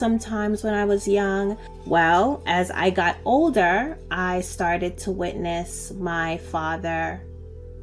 sometimes when I was young. Well, as I got older, I started to witness my father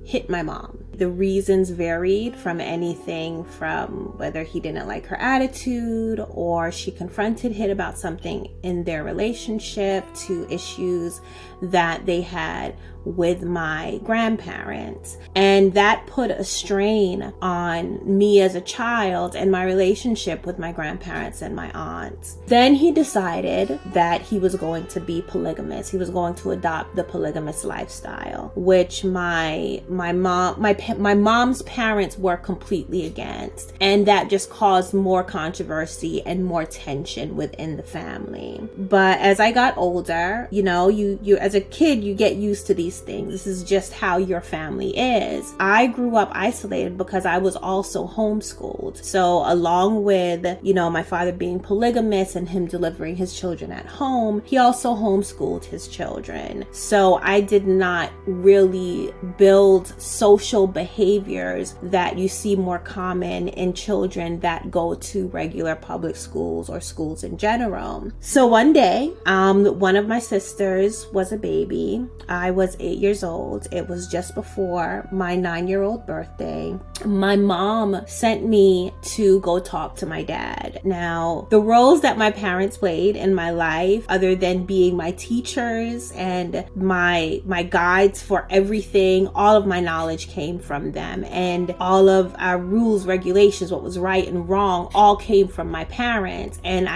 hit my mom. The reasons varied from anything from whether he didn't like her attitude or she confronted him about something in their relationship to issues that they had with my grandparents. And that put a strain on me as a child and my relationship with my grandparents and my aunts. Then he decided that he was going to be polygamous. He was going to adopt the polygamous lifestyle, which my mom's parents were completely against. And that just caused more controversy and more tension within the family. But as I got older, you as a kid, you get used to these things. This is just how your family is. I grew up isolated because I was also homeschooled. So along with, my father being polygamous and him delivering his children at home, he also homeschooled his children. So I did not really build social behaviors that you see more common in children that go to regular public schools or schools in general. So one day, one of my sisters was a baby. I was 8 years old. It was just before my 9-year-old birthday. My mom sent me to go talk to my dad. Now, the roles that my parents played in my life, other than being my teachers and my guides for everything, all of my knowledge came from them. And all of our rules, regulations, what was right and wrong, all came from my parents. And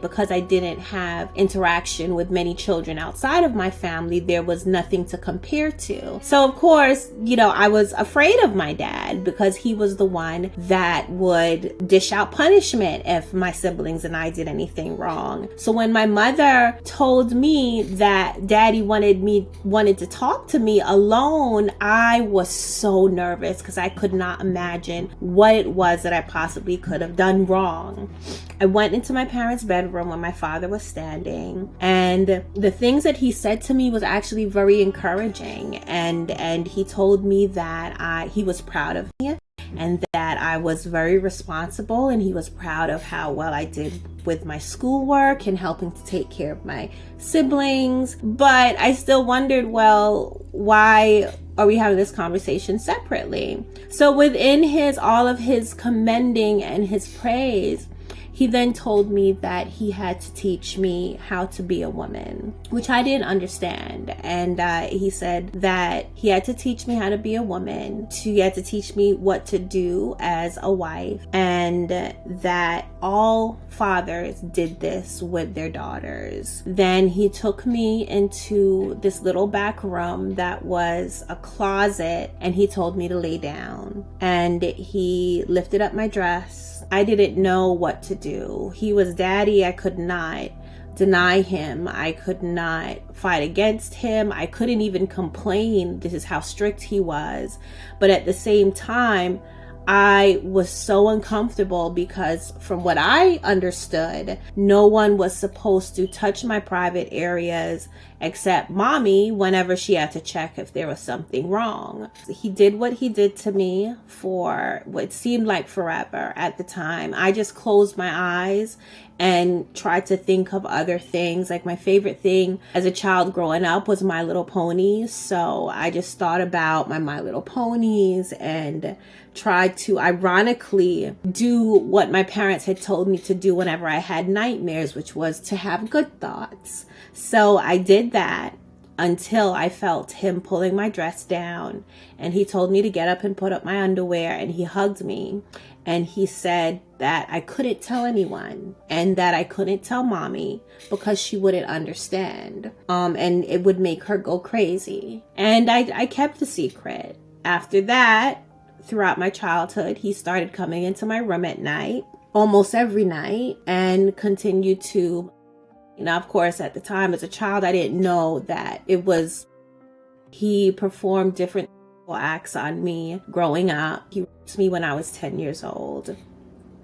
because I didn't have interaction with many children outside of my family, there was nothing to compare to. So of course, I was afraid of my dad because he was the one that would dish out punishment if my siblings and I did anything wrong. So when my mother told me that daddy wanted to talk to me alone, I was so nervous because I could not imagine what it was that I possibly could have done wrong. I went into my parents' bedroom when my father was standing, and the things that he said to me was actually very encouraging. And he told me that he was proud of me and that I was very responsible, and he was proud of how well I did with my schoolwork and helping to take care of my siblings. But I still wondered, well, why are we having this conversation separately? So within all of his commending and his praise, he then told me that he had to teach me how to be a woman, which I didn't understand. And he said that he had to teach me how to be a woman, he had to teach me what to do as a wife, and that all fathers did this with their daughters. Then he took me into this little back room that was a closet, and he told me to lay down. And he lifted up my dress. I didn't know what to do. He was daddy. I could not deny him. I could not fight against him. I couldn't even complain. This is how strict he was. But at the same time, I was so uncomfortable because from what I understood, no one was supposed to touch my private areas except mommy whenever she had to check if there was something wrong. He did what he did to me for what seemed like forever at the time. I just closed my eyes and tried to think of other things. Like my favorite thing as a child growing up was My Little Ponies. So I just thought about My Little Ponies and tried to ironically do what my parents had told me to do whenever I had nightmares, which was to have good thoughts. So I did that until I felt him pulling my dress down, and he told me to get up and put up my underwear, and he hugged me, and he said that I couldn't tell anyone and that I couldn't tell mommy because she wouldn't understand, and it would make her go crazy. And I kept the secret. After that, throughout my childhood, he started coming into my room at night, almost every night, and continued to, of course, at the time as a child, I didn't know that he performed different acts on me growing up. He raped me when I was 10 years old.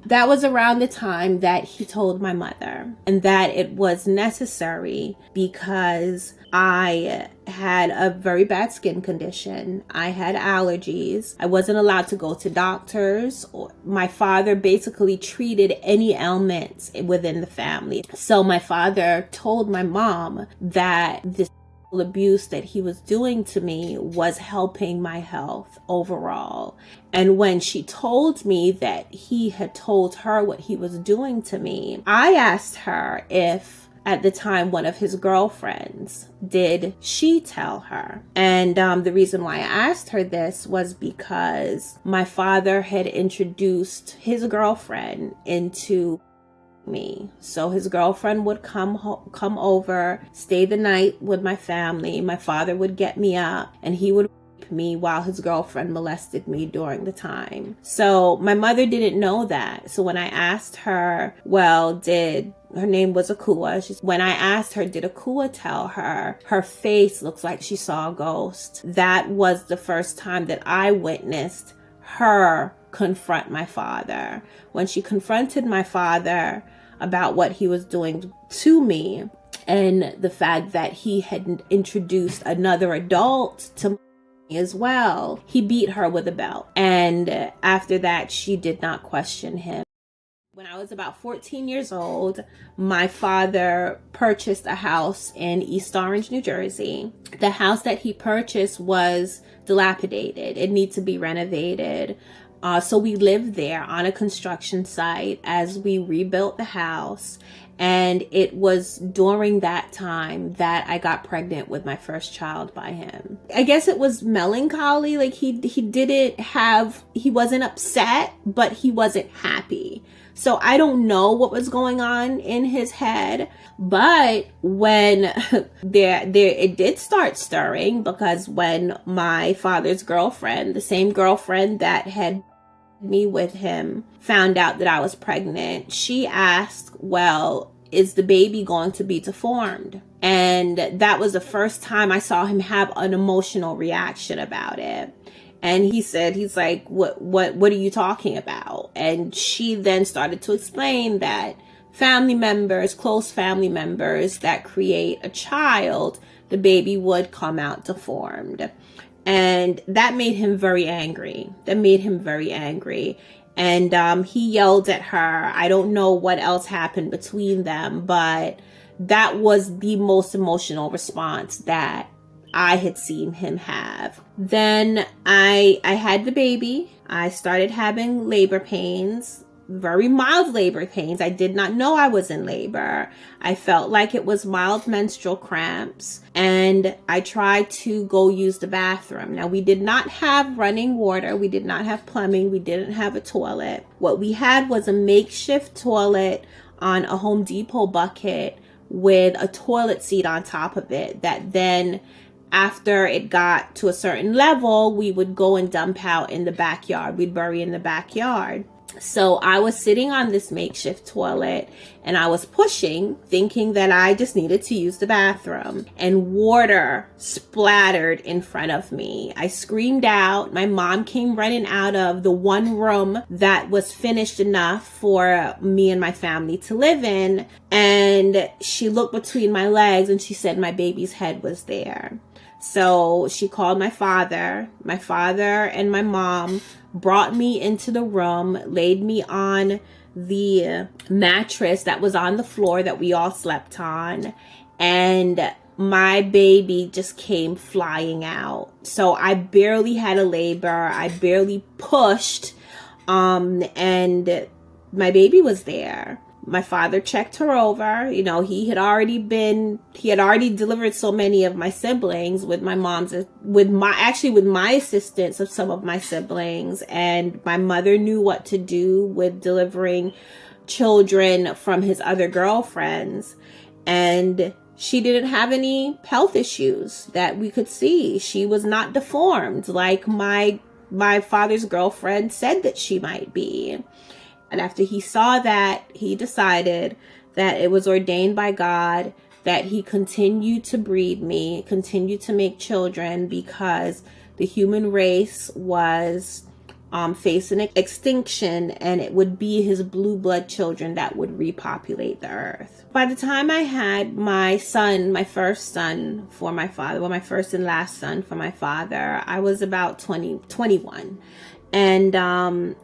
That was around the time that he told my mother, and that it was necessary because I had a very bad skin condition. I had allergies. I wasn't allowed to go to doctors. My father basically treated any ailments within the family. So my father told my mom that this abuse that he was doing to me was helping my health overall. And when she told me that he had told her what he was doing to me, I asked her if at the time one of his girlfriends, did she tell her? And the reason why I asked her this was because my father had introduced his girlfriend into me. So his girlfriend would come over, stay the night with my family. My father would get me up and he would rape me while his girlfriend molested me during the time. So my mother didn't know that. So when I asked her, her name was Akua. When I asked her, did Akua tell her? Her face looks like she saw a ghost. That was the first time that I witnessed her confront my father. When she confronted my father about what he was doing to me and the fact that he had introduced another adult to me as well, he beat her with a belt. And after that, she did not question him. When I was about 14 years old, my father purchased a house in East Orange, New Jersey. The house that he purchased was dilapidated. It needed to be renovated. So we lived there on a construction site as we rebuilt the house. And it was during that time that I got pregnant with my first child by him. I guess it was melancholy. Like he wasn't upset, but he wasn't happy. So I don't know what was going on in his head, but when it did start stirring, because when my father's girlfriend, the same girlfriend that had me with him, found out that I was pregnant, she asked, well, is the baby going to be deformed? And that was the first time I saw him have an emotional reaction about it. And he's like, what are you talking about? And she then started to explain that close family members that create a child, the baby would come out deformed. And that made him very angry. And he yelled at her. I don't know what else happened between them, but that was the most emotional response that I had seen him have. Then I had the baby. I started having labor pains, very mild labor pains. I did not know I was in labor. I felt like it was mild menstrual cramps, and I tried to go use the bathroom. Now, we did not have running water. We did not have plumbing. We didn't have a toilet. What we had was a makeshift toilet on a Home Depot bucket with a toilet seat on top of it that then, after it got to a certain level, we would go and dump out in the backyard. We'd bury in the backyard. So I was sitting on this makeshift toilet and I was pushing, thinking that I just needed to use the bathroom, and water splattered in front of me. I screamed out. My mom came running out of the one room that was finished enough for me and my family to live in. And she looked between my legs and she said my baby's head was there. So she called my father. My father and my mom brought me into the room, laid me on the mattress that was on the floor that we all slept on, and my baby just came flying out. So I barely had a labor. I barely pushed, and my baby was there. My father checked her over. You know, he had already delivered so many of my siblings with my assistance of some of my siblings. And my mother knew what to do with delivering children from his other girlfriends. And she didn't have any health issues that we could see. She was not deformed like my father's girlfriend said that she might be. And after he saw that, he decided that it was ordained by God that he continued to breed me, continued to make children, because the human race was face an extinction, and it would be his blue blood children that would repopulate the earth. By the time I had my son, my first son for my father, well, my first and last son for my father, I was about 21. And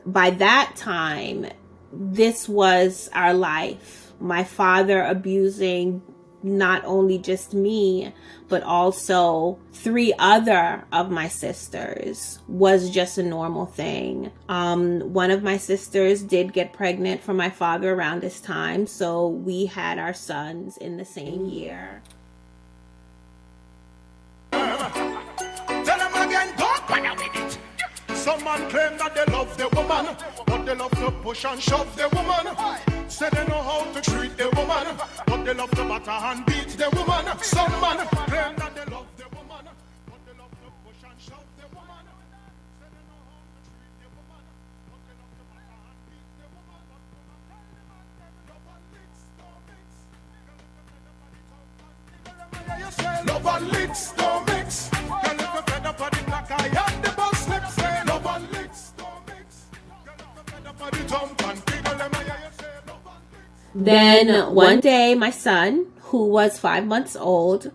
by that time, this was our life. My father abusing not only just me, but also 3 other of my sisters was just a normal thing. One of my sisters did get pregnant from my father around this time, so we had our sons in the same year. Some man claim that they love the woman, but they love to push and shove the woman. Say they know how to treat the woman, but they love to batter and beat the woman. Some man claim that they love the woman, but they love to push and shove the woman. Say they know how to treat the woman, but they love to batter and beat the woman. Love and licks don't mix. Girl, if you fed up on the black eye and the bus lips, say love and licks don't mix. Girl, if you fed up on the jump and people, let me hear you say love and licks. Then one day, my son, who was 5 months old,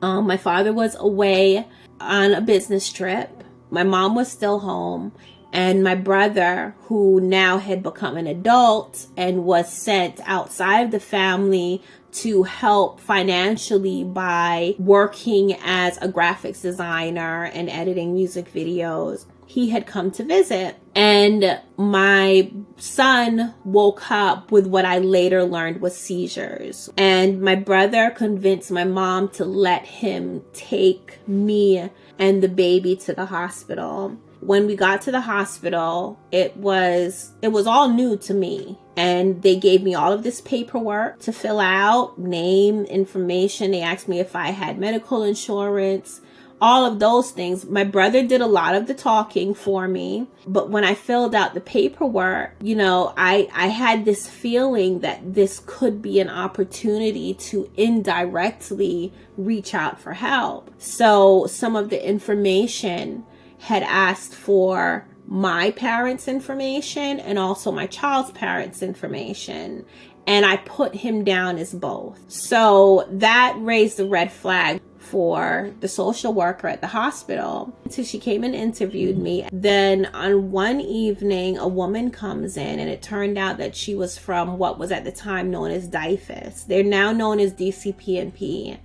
my father was away on a business trip. My mom was still home. And my brother, who now had become an adult and was sent outside of the family to help financially by working as a graphics designer and editing music videos, he had come to visit. And my son woke up with what I later learned was seizures. And my brother convinced my mom to let him take me and the baby to the hospital. When we got to the hospital, it was all new to me. And they gave me all of this paperwork to fill out, name, information. They asked me if I had medical insurance, all of those things. My brother did a lot of the talking for me. But when I filled out the paperwork, I had this feeling that this could be an opportunity to indirectly reach out for help. So some of the information had asked for my parents' information and also my child's parents' information. And I put him down as both. So that raised a red flag for the social worker at the hospital. So she came and interviewed me. Then on one evening, a woman comes in, and it turned out that she was from what was at the time known as DIFUS. They're now known as DCP&P.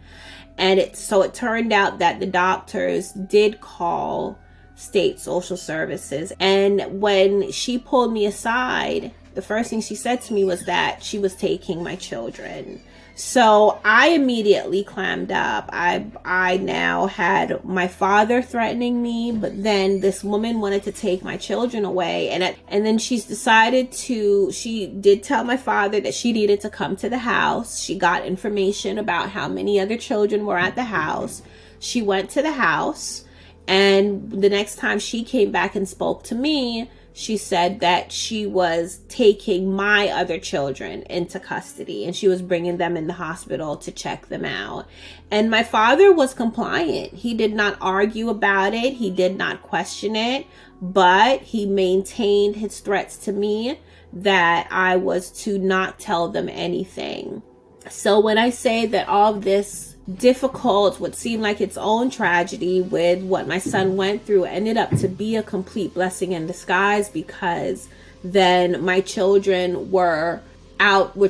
And it turned out that the doctors did call state social services. And when she pulled me aside, the first thing she said to me was that she was taking my children. So I immediately clammed up. I now had my father threatening me, but then this woman wanted to take my children away. And then she did tell my father that she needed to come to the house. She got information about how many other children were at the house. She went to the house. And the next time she came back and spoke to me, she said that she was taking my other children into custody and she was bringing them in the hospital to check them out. And my father was compliant. He did not argue about it. He did not question it, but he maintained his threats to me that I was to not tell them anything. So when I say that all of this difficult, what seemed like its own tragedy with what my son went through ended up to be a complete blessing in disguise, because then my children were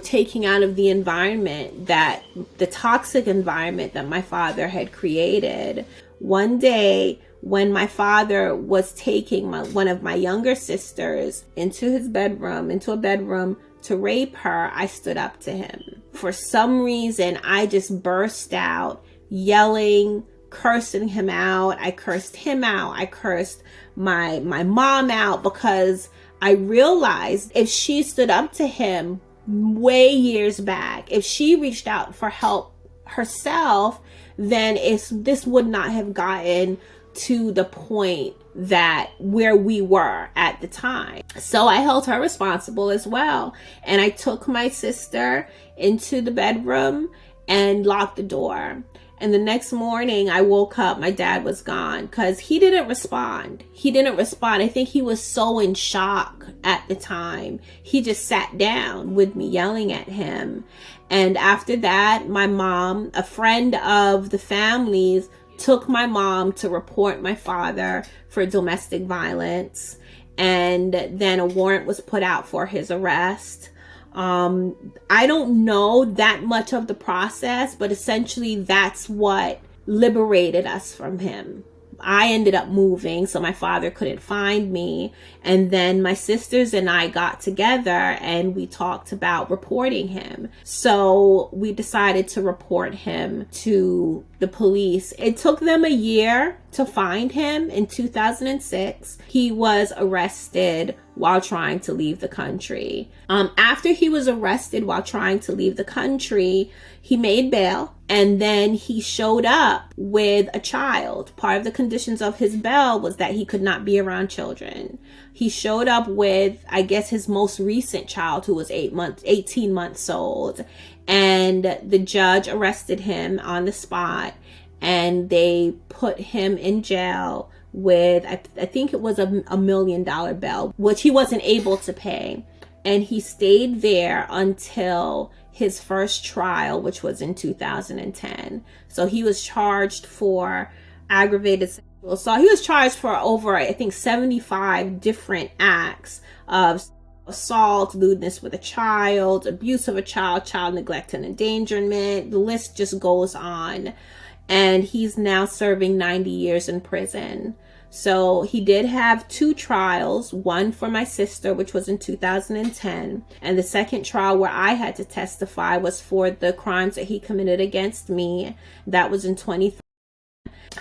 taking out of the environment, that the toxic environment that my father had created. One day when my father was taking one of my younger sisters into a bedroom to rape her, I stood up to him. For some reason, I just burst out yelling, cursing him out. I cursed him out. I cursed my mom out, because I realized if she stood up to him way years back, if she reached out for help herself, then this would not have gotten to the point that where we were at the time. So I held her responsible as well. And I took my sister into the bedroom and locked the door. And the next morning I woke up, my dad was gone because he didn't respond. I think he was so in shock at the time. He just sat down with me yelling at him. And after that, my mom, a friend of the family's, took my mom to report my father for domestic violence. And then a warrant was put out for his arrest. I don't know that much of the process, but essentially that's what liberated us from him. I ended up moving, so my father couldn't find me. And then my sisters and I got together and we talked about reporting him. So we decided to report him to the police. It took them a year to find him. In 2006, he was arrested while trying to leave the country. After he was arrested while trying to leave the country, he made bail, and then he showed up with a child. Part of the conditions of his bail was that he could not be around children. He showed up with, I guess, his most recent child, who was 18 months old, and the judge arrested him on the spot, and they put him in jail with, I think it was a $1 million bail, which he wasn't able to pay. And he stayed there until his first trial, which was in 2010. So he was charged for aggravated sexual assault. He was charged for over, I think, 75 different acts of assault, lewdness with a child, abuse of a child, child neglect and endangerment. The list just goes on. And he's now serving 90 years in prison. So he did have 2 trials, one for my sister, which was in 2010. And the second trial where I had to testify was for the crimes that he committed against me. That was in 2013.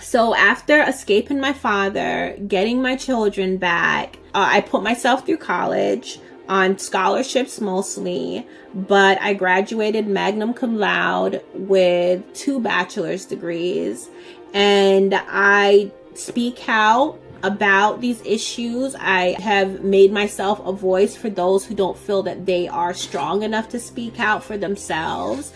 So after escaping my father, getting my children back, I put myself through college on scholarships mostly, but I graduated magna cum laude with 2 bachelor's degrees, and I speak out about these issues. I have made myself a voice for those who don't feel that they are strong enough to speak out for themselves.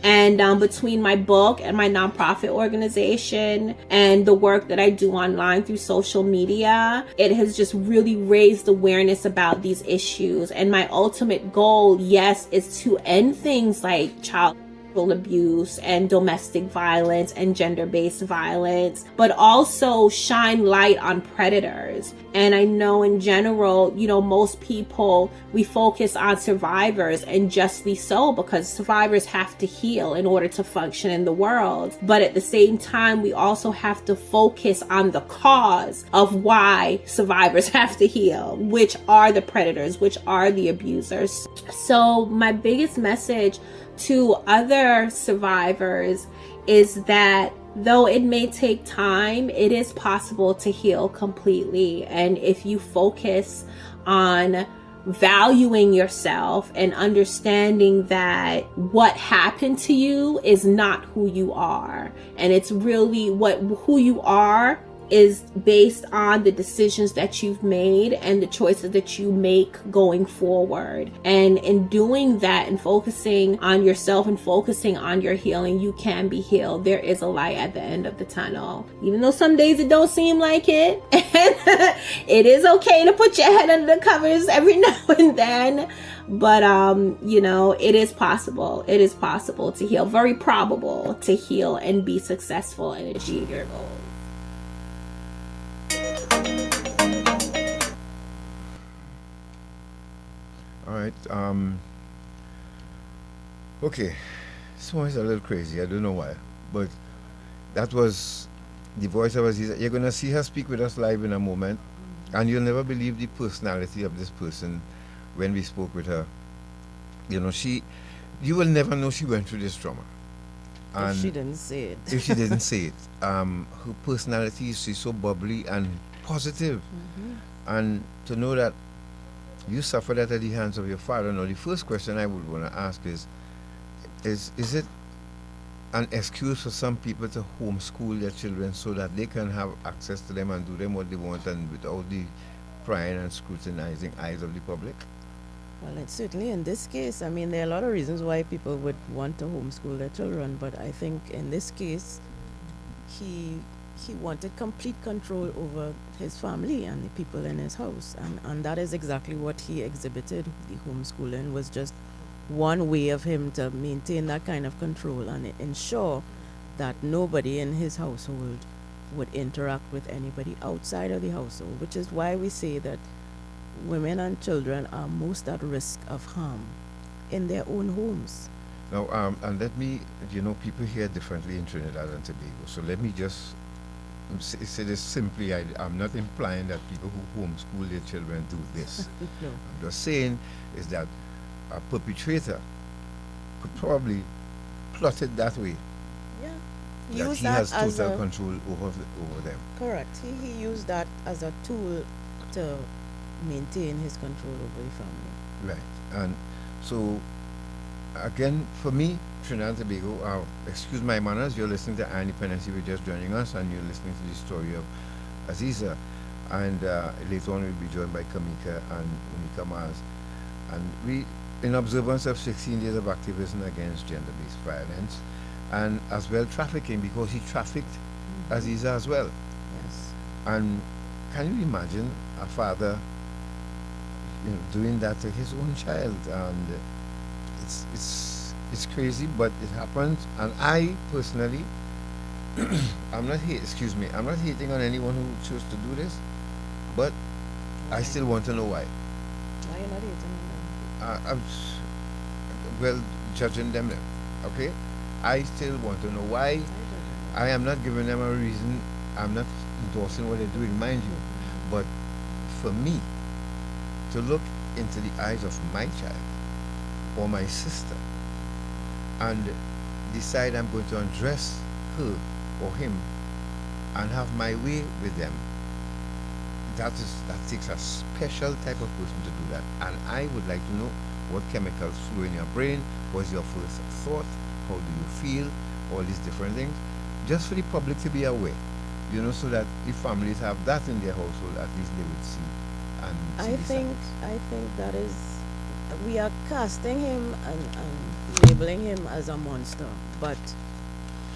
And between my book and my nonprofit organization and the work that I do online through social media, it has just really raised awareness about these issues. And my ultimate goal, yes, is to end things like child abuse and domestic violence and gender-based violence, but also shine light on predators. And I know in general, most people, we focus on survivors, and justly so, because survivors have to heal in order to function in the world. But at the same time, we also have to focus on the cause of why survivors have to heal, which are the predators, which are the abusers. So my biggest message to other survivors is that though it may take time, it is possible to heal completely. And if you focus on valuing yourself and understanding that what happened to you is not who you are, and it's really who you are is based on the decisions that you've made and the choices that you make going forward. And in doing that and focusing on yourself and focusing on your healing, you can be healed. There is a light at the end of the tunnel. Even though some days it don't seem like it, it is okay to put your head under the covers every now and then. But, it is possible. It is possible to heal. Very probable to heal and be successful and achieve your goals. All right. Okay. This one is a little crazy. I don't know why, but that was the voice of Aziza. You're gonna see her speak with us live in a moment, and you'll never believe the personality of this person when we spoke with her. You will never know she went through this trauma. And if she didn't say it. If she didn't say it. Her personality, she's so bubbly and positive. Mm-hmm. And to know that you suffered that at the hands of your father. Now, the first question I would want to ask is it an excuse for some people to homeschool their children so that they can have access to them and do them what they want and without the prying and scrutinizing eyes of the public? Well, it's certainly in this case, there are a lot of reasons why people would want to homeschool their children, but I think in this case, he wanted complete control over his family and the people in his house, and that is exactly what he exhibited. The homeschooling was just one way of him to maintain that kind of control and ensure that nobody in his household would interact with anybody outside of the household, which is why we say that women and children are most at risk of harm in their own homes. Now, and let me, people hear differently in Trinidad and Tobago. So let me just say this simply. I'm not implying that people who homeschool their children do this. No. I'm just saying is that a perpetrator could probably plot it that way. Yeah. That Use he that has as total a control over them. correct. He used that as a tool to maintain his control over the family. Right. And so, again, for me, Trinidad and Tobago, excuse my manners, you're listening to Our Independence, you're just joining us, and you're listening to the story of Aziza. And later on, we'll be joined by Camika and Monica Mars. And we, in observance of 16 days of activism against gender-based violence, and as well trafficking, because he trafficked Aziza as well. Yes. And can you imagine a father, doing that to his own child? And it's crazy, but it happens. And I personally, I'm not hating on anyone who chose to do this, but I still want to know why. Why are you not hating on them? Well, judging them then, okay? I still want to know why. I am not giving them a reason. I'm not endorsing what they're doing, mind you. But for me, to look into the eyes of my child or my sister and decide I'm going to undress her or him and have my way with them, that takes a special type of person to do that. And I would like to know what chemicals flow in your brain. What's your first thought? How do you feel? All these different things. Just for the public to be aware, so that if families have that in their household, at least they would see. And I see think that is, we are casting him and labeling him as a monster,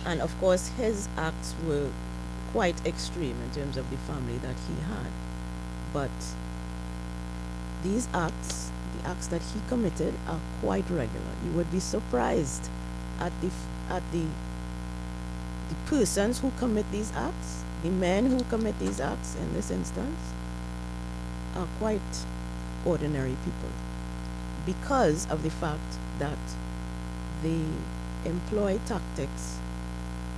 and of course his acts were quite extreme in terms of the family that he had, but these acts, the acts that he committed, are quite regular. You would be surprised at the persons who commit these acts. The men who commit these acts in this instance are quite ordinary people, because of the fact that they employ tactics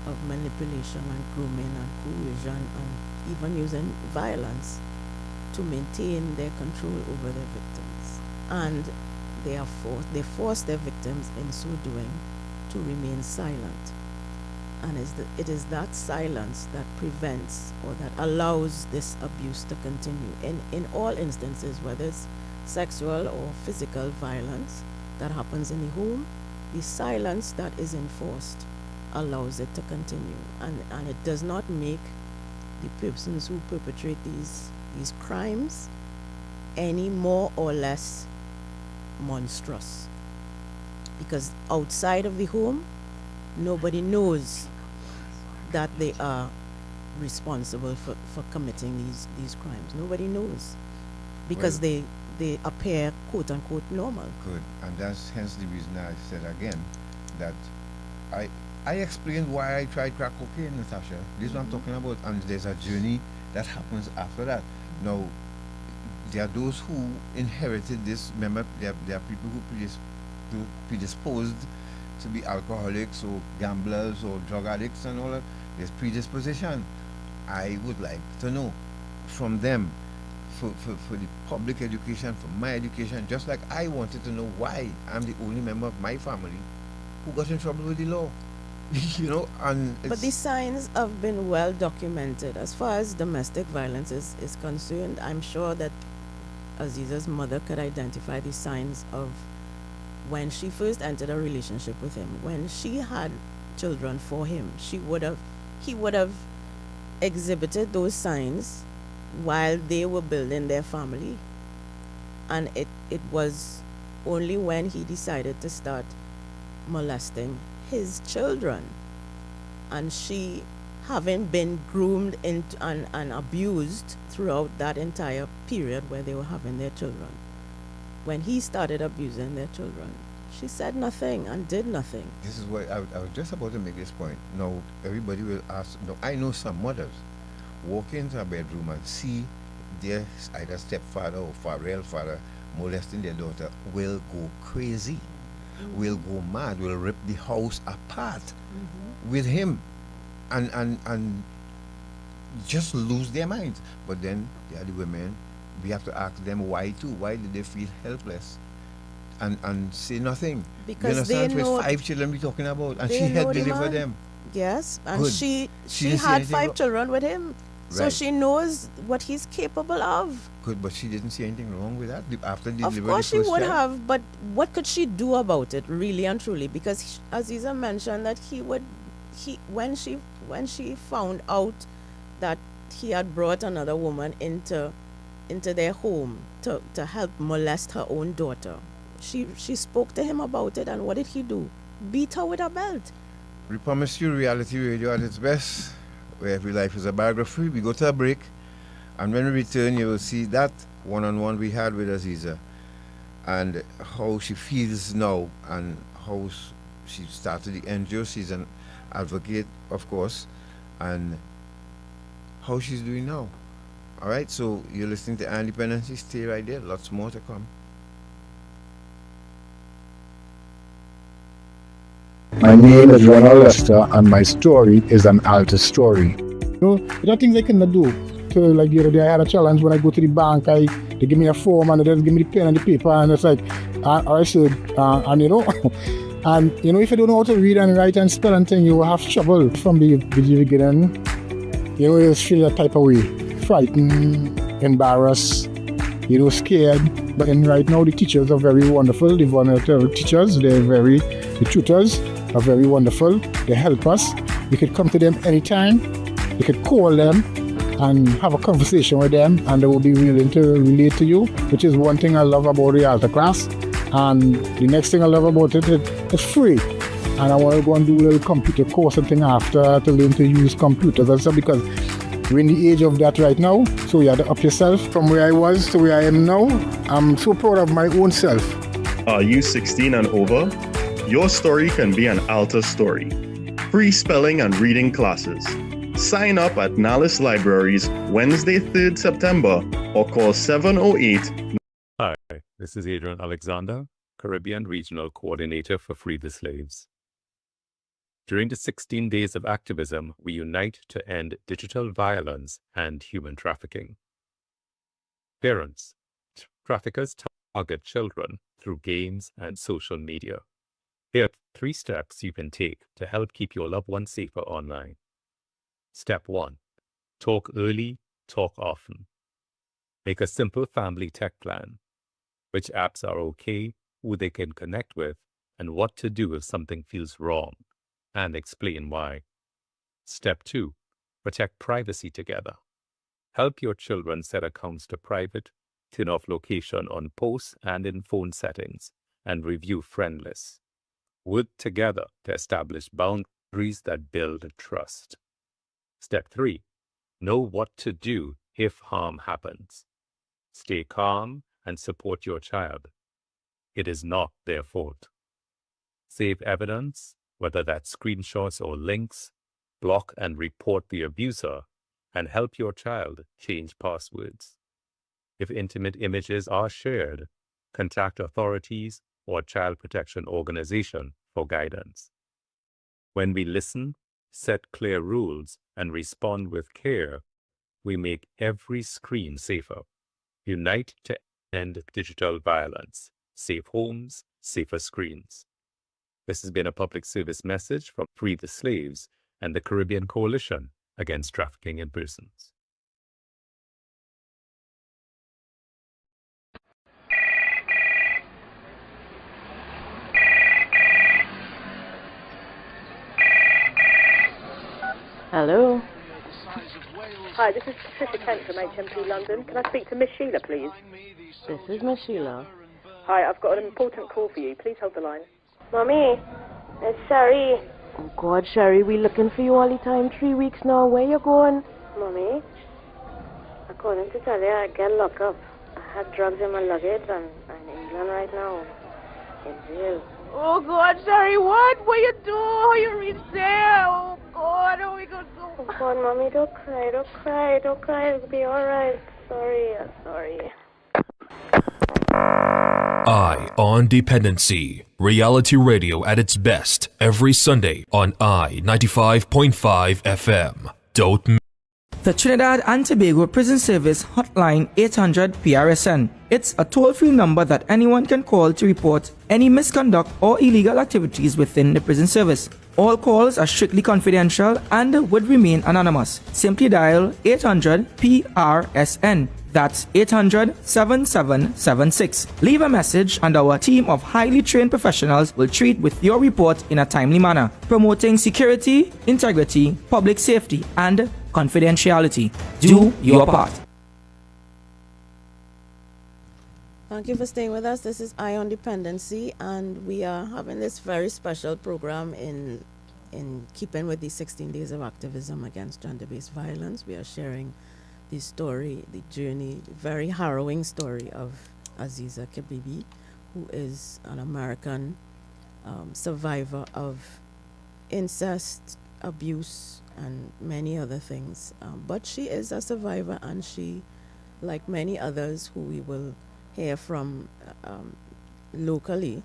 of manipulation and grooming and coercion and even using violence to maintain their control over their victims. And they force their victims in so doing to remain silent. And it is that silence that prevents or that allows this abuse to continue. In all instances, whether it's sexual or physical violence that happens in the home, the silence that is enforced allows it to continue. And it does not make the persons who perpetrate these crimes any more or less monstrous. Because outside of the home, nobody knows that they are responsible for committing these crimes. Nobody knows, because Well, they appear quote unquote normal. Good. And that's hence the reason I said again that I explained why I tried crack cocaine, Natasha. This is what I'm talking about. And there's a journey that happens after that. Now, there are those who inherited this. Remember, there are people who predisposed to be alcoholics or gamblers or drug addicts and all that. There's predisposition. I would like to know from them, for the public education, for my education, just like I wanted to know why I'm the only member of my family who got in trouble with the law. And But the signs have been well documented. As far as domestic violence is concerned, I'm sure that Aziza's mother could identify the signs of when she first entered a relationship with him. When she had children for him, he would have exhibited those signs while they were building their family. And it was only when he decided to start molesting his children, and she having been groomed into and abused throughout that entire period where they were having their children. When he started abusing their children, she said nothing and did nothing. This is what I was just about to make this point. Now, everybody will ask, no, I know some mothers walk into a bedroom and see their either stepfather or real father molesting their daughter, will go crazy, will go mad, will rip the house apart with him and just lose their minds. But then the other women, we have to ask them why too. Why did they feel helpless and say nothing? Because you understand? they know, 5 children we're talking about, and they she helped know the deliver man. them. Yes, and Good. she didn't say had anything 5 wrong. children with him. So Right. she knows what he's capable of. Good, but she didn't see anything wrong with that after Of delivery. course she would have, but what could she do about it, really and truly? Because Aziza mentioned that when she found out that he had brought another woman into their home to help molest her own daughter, she spoke to him about it, and what did he do? Beat her with a belt. We promise you reality radio at its best, where every life is a biography. We go to a break, and when we return, you will see that one-on-one we had with Aziza and how she feels now and how she started the NGO. She's an advocate, of course, and how she's doing now. All right, so you're listening to Independency. Stay right there. Lots more to come. My name is Ronald Lester, and my story is an altar story. You know, there are things I cannot do. So, like the other day, I had a challenge when I go to the bank. They give me a form and they just give me the pen and the paper, and it's like, I said, and you know, and you know, if you don't know how to read and write and spell and thing, you will have trouble from the beginning. You know, you just feel that type of way, frightened, embarrassed, you know, scared. But right now, the teachers are very wonderful. The volunteer teachers, the tutors are very wonderful. They help us. You could come to them anytime. You could call them and have a conversation with them, and they will be willing to relate to you, which is one thing I love about the altar class. And the next thing I love about it, it's free. And I want to go and do a little computer course and thing after to learn to use computers and stuff, because we're in the age of that right now. So you have to up yourself from where I was to where I am now. I'm so proud of my own self. Are you 16 and over? Your story can be an altar story. Free spelling and reading classes. Sign up at Nalis Libraries Wednesday, 3rd September, or call 708. Hi, this is Adrian Alexander, Caribbean Regional Coordinator for Free the Slaves. During the 16 days of activism, we unite to end digital violence and human trafficking. Parents, traffickers target children through games and social media. Here are 3 steps you can take to help keep your loved one safer online. Step 1. Talk early, talk often. Make a simple family tech plan. Which apps are okay, who they can connect with, and what to do if something feels wrong, and explain why. Step 2. Protect privacy together. Help your children set accounts to private, turn off location on posts and in phone settings, and review friend lists. Work together to establish boundaries that build trust. Step 3. Know what to do if harm happens. Stay calm and support your child. It is not their fault. Save evidence, whether that's screenshots or links, block and report the abuser, and help your child change passwords. If intimate images are shared, contact authorities or child protection organization for guidance. When we listen, set clear rules, and respond with care, we make every screen safer. Unite to end digital violence. Safe homes, safer screens. This has been a public service message from Free the Slaves and the Caribbean Coalition Against Trafficking in Persons. Hello. Hi, this is Patricia Kent from HMP London. Can I speak to Miss Sheila, please? This is Miss Sheila. Hi, I've got an important call for you. Please hold the line. Mommy, sorry. Oh God, Sherry, we looking for you all the time. 3 weeks now. Where you going? Mommy, according to Talia, I get locked up. I had drugs in my luggage and I'm in England right now. In jail. Oh God, Sherry, what? What you do? How you reach there? Oh God, how we gonna do? Oh God, Mommy, don't cry, don't cry, don't cry. It'll be alright. Sorry, sorry. Eye on Dependency. Reality radio at its best every Sunday on I-95.5 FM. Don't miss. The Trinidad and Tobago Prison Service Hotline 800 PRSN. It's a toll-free number that anyone can call to report any misconduct or illegal activities within the prison service. All calls are strictly confidential and would remain anonymous. Simply dial 800 PRSN. That's 800-7776. Leave a message and our team of highly trained professionals will treat with your report in a timely manner, promoting security, integrity, public safety, and confidentiality. Do your part. Thank you for staying with us. This is Eye on Dependency, and we are having this very special program in keeping with the 16 days of activism against gender-based violence. We are sharing the story, the journey, the very harrowing story of Aziza Kibibi, who is an American survivor of incest, abuse, and many other things. But she is a survivor, and she, like many others who we will hear from locally,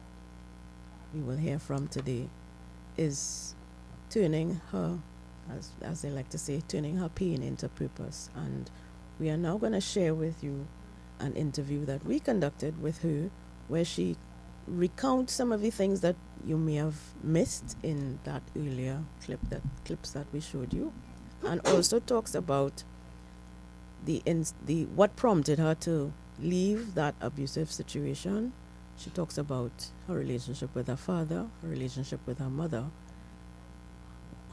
we will hear from today, is turning her, as they like to say, turning her pain into purpose. And we are now going to share with you an interview that we conducted with her, where she recounts some of the things that you may have missed in that earlier clips that we showed you, and also talks about the what prompted her to leave that abusive situation. She talks about her relationship with her father, her relationship with her mother,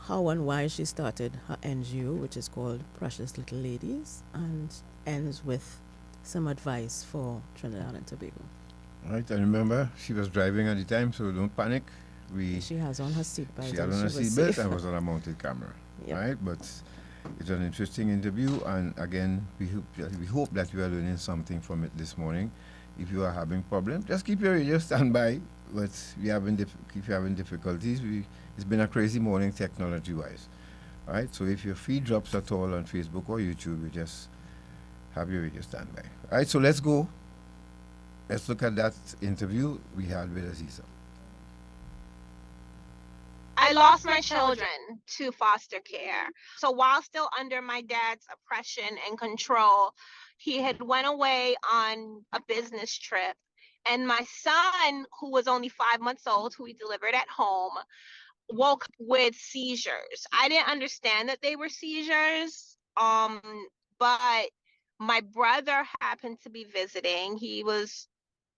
how and why she started her NGO, which is called Precious Little Ladies, and ends with some advice for Trinidad and Tobago. Right, and remember, she was driving at the time, so don't panic. She has on her seatbelt. She had on her seatbelt and was on a mounted camera. Yep. Right, but it's an interesting interview, and again, we hope that you are learning something from it this morning. If you are having problems, just keep your radio standby. But if you're having difficulties, it's been a crazy morning technology-wise. All right, so if your feed drops at all on Facebook or YouTube, you just have your radio standby. All right, so let's go. Let's look at that interview we had with Aziza. I lost my children to foster care. So while still under my dad's oppression and control, he had went away on a business trip. And my son, who was only 5 months old, who he delivered at home, woke up with seizures. I didn't understand that they were seizures, but my brother happened to be visiting.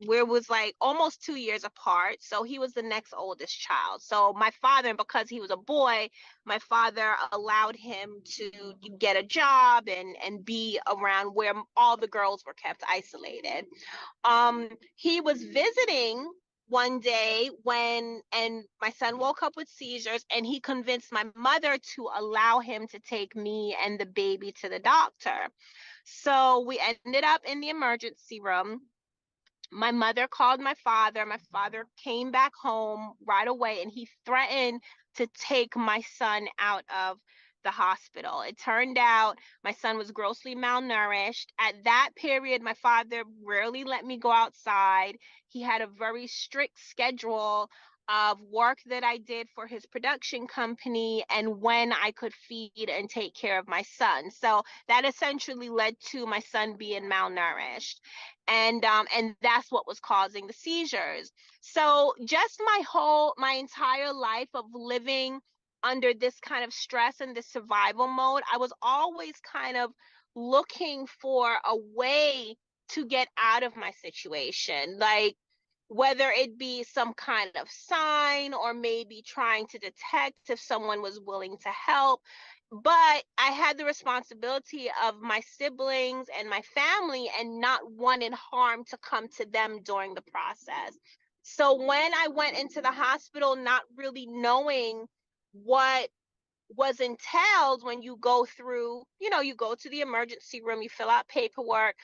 We was like almost 2 years apart, so he was the next oldest child. So my father, because he was a boy, my father allowed him to get a job and be around where all the girls were kept isolated. He was visiting one day and my son woke up with seizures, and he convinced my mother to allow him to take me and the baby to the doctor. So we ended up in the emergency room. My mother called my father. My father came back home right away, and he threatened to take my son out of the hospital. It turned out my son was grossly malnourished. At that period, my father rarely let me go outside. He had a very strict schedule of work that I did for his production company and when I could feed and take care of my son. So that essentially led to my son being malnourished. And that's what was causing the seizures. So just my entire life of living under this kind of stress and this survival mode, I was always kind of looking for a way to get out of my situation, like whether it be some kind of sign or maybe trying to detect if someone was willing to help. But I had the responsibility of my siblings and my family and not wanting harm to come to them during the process. So when I went into the hospital, not really knowing what was entailed when you go through, you go to the emergency room, you fill out paperwork.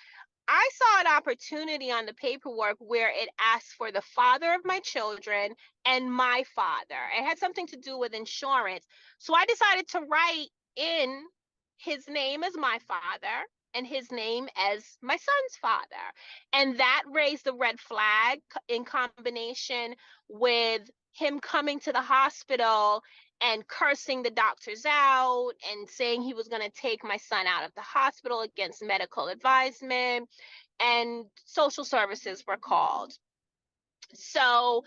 I saw an opportunity on the paperwork where it asked for the father of my children and my father. It had something to do with insurance. So I decided to write in his name as my father and his name as my son's father. And that raised the red flag in combination with him coming to the hospital and cursing the doctors out and saying he was going to take my son out of the hospital against medical advisement, and social services were called. So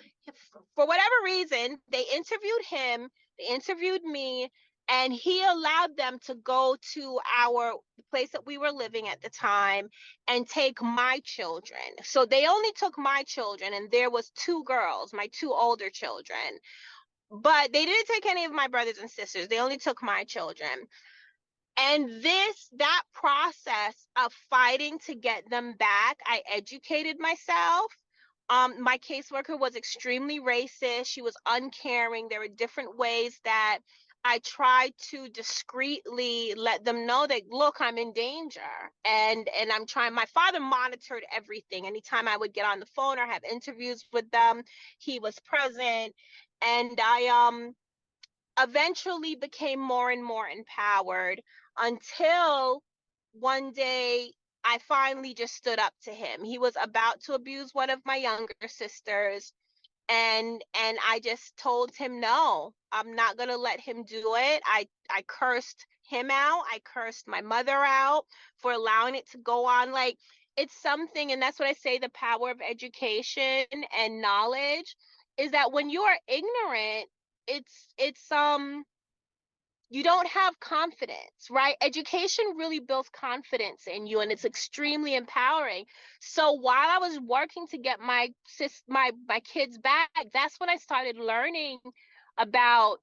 for whatever reason, they interviewed him, they interviewed me, and he allowed them to go to the place that we were living at the time and take my children. So they only took my children, and there was 2 girls, my 2 older children. But they didn't take any of my brothers and sisters. They only took my children. And that process of fighting to get them back, I educated myself. My caseworker was extremely racist. She was uncaring. There were different ways that I tried to discreetly let them know that, look, I'm in danger. And I'm trying. My father monitored everything. Anytime I would get on the phone or have interviews with them, he was present. And I eventually became more and more empowered until one day I finally just stood up to him. He was about to abuse one of my younger sisters, and I just told him, no, I'm not going to let him do it. I cursed him out. I cursed my mother out for allowing it to go on. Like, it's something, and that's what I say, the power of education and knowledge is that when you are ignorant, it's you don't have confidence, right? Education really builds confidence in you, and it's extremely empowering. So while I was working to get my kids back, that's when I started learning about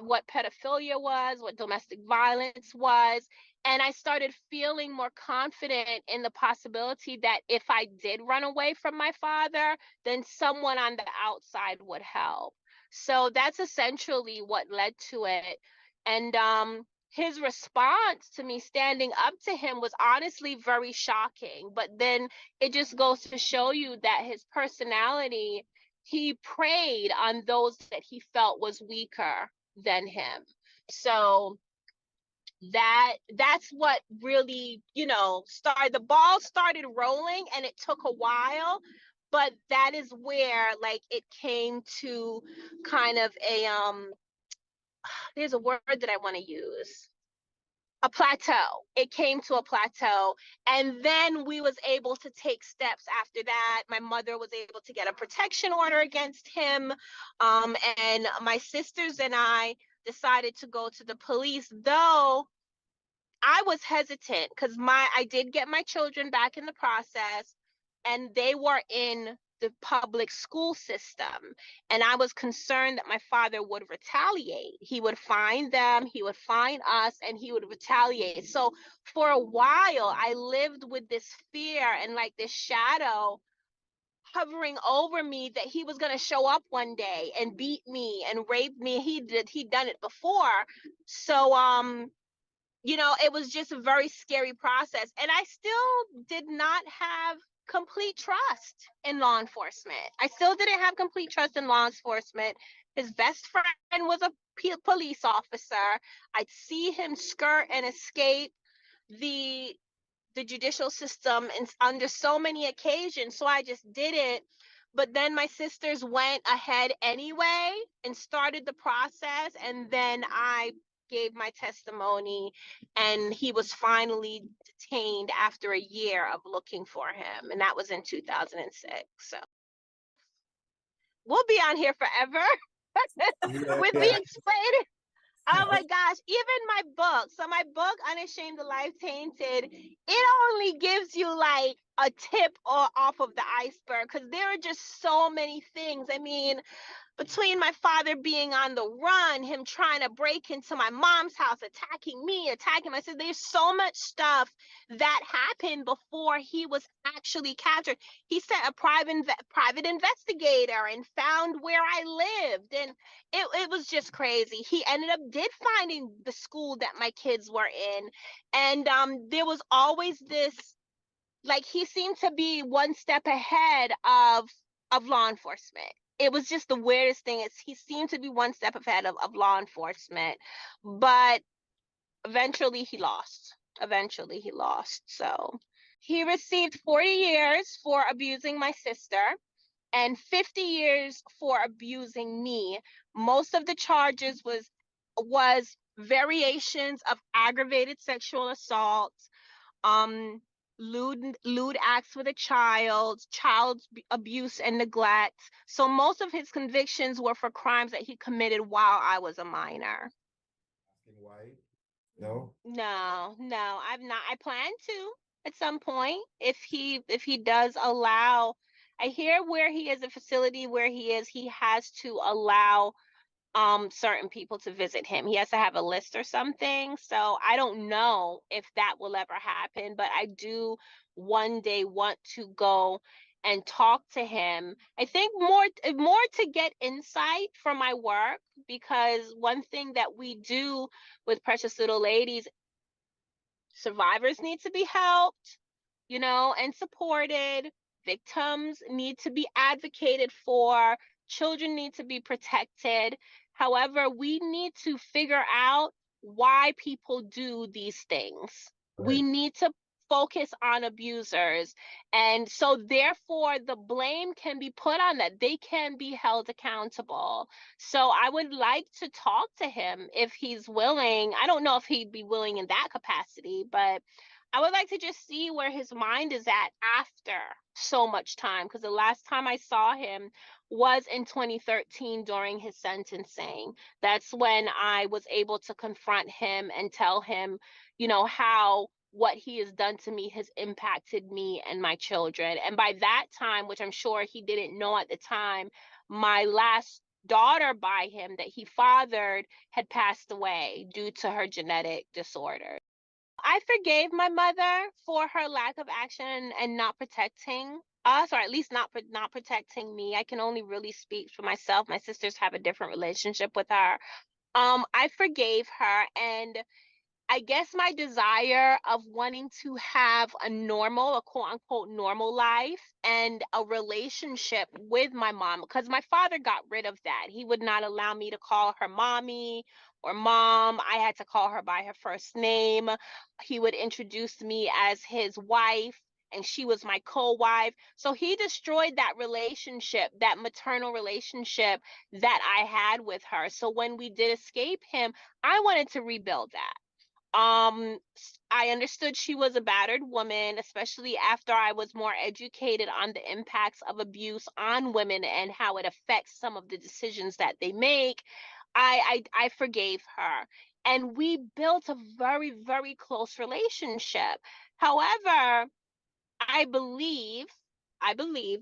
what pedophilia was, what domestic violence was, and I started feeling more confident in the possibility that if I did run away from my father, then someone on the outside would help. So that's essentially what led to it. And his response to me standing up to him was honestly very shocking. But then it just goes to show you that his personality, he preyed on those that he felt was weaker than him. So that's what really, the ball started rolling, and it took a while, but that is where, like, it came to kind of a there's a word that I want to use, a plateau. It came to a plateau, and then we was able to take steps after that. My mother was able to get a protection order against him, and my sisters and I decided to go to the police, though I was hesitant because I did get my children back in the process, and they were in the public school system. And I was concerned that my father would retaliate. He would find them, he would find us, and he would retaliate. So for a while, I lived with this fear and like this shadow hovering over me that he was going to show up one day and beat me and rape me. He'd done it before. So it was just a very scary process. And I still did not have complete trust in law enforcement. I still didn't have complete trust in law enforcement. His best friend was a police officer. I'd see him skirt and escape the judicial system under so many occasions. So I just did it. But then my sisters went ahead anyway and started the process. And then I gave my testimony, and he was finally detained after a year of looking for him. And that was in 2006. So we'll be on here forever with me explaining. Oh my gosh, even my book. So my book, Unashamed the Life Tainted, it only gives you like a tip off of the iceberg, because there are just so many things. I mean, between my father being on the run, him trying to break into my mom's house, attacking me, attacking my sister, there's so much stuff that happened before he was actually captured. He sent a private investigator and found where I lived, and it was just crazy. He ended up finding the school that my kids were in, and there was always this, like, he seemed to be one step ahead of law enforcement. It was just the weirdest thing. He seemed to be one step ahead of law enforcement, but eventually he lost. So he received 40 years for abusing my sister and 50 years for abusing me. Most of the charges was variations of aggravated sexual assault, lewd acts with a child abuse and neglect. So most of his convictions were for crimes that he committed while I was a minor. Asking why? No? No, I've not. I plan to at some point if he does allow. I hear where he is, a facility where he is, he has to allow certain people to visit him. He has to have a list or something. So I don't know if that will ever happen, but I do one day want to go and talk to him. I think more to get insight from my work, because one thing that we do with Precious Little Ladies, survivors need to be helped, and supported. Victims need to be advocated for. Children need to be protected. However, we need to figure out why people do these things. Right. We need to focus on abusers. And so therefore the blame can be put on that. They can be held accountable. So I would like to talk to him if he's willing. I don't know if he'd be willing in that capacity, but I would like to just see where his mind is at after so much time, because the last time I saw him was in 2013 during his sentencing. That's when I was able to confront him and tell him, how what he has done to me has impacted me and my children. And by that time, which I'm sure he didn't know at the time, my last daughter by him that he fathered had passed away due to her genetic disorder. I forgave my mother for her lack of action and not protecting us, or at least not protecting me. I can only really speak for myself. My sisters have a different relationship with her. I forgave her, and I guess my desire of wanting to have a quote unquote normal life and a relationship with my mom, because my father got rid of that. He would not allow me to call her mommy or mom. I had to call her by her first name. He would introduce me as his wife, and she was my co-wife. So he destroyed that relationship, that maternal relationship that I had with her. So when we did escape him, I wanted to rebuild that. I understood she was a battered woman, especially after I was more educated on the impacts of abuse on women and how it affects some of the decisions that they make. I forgave her, and we built a very, very close relationship. However, I believe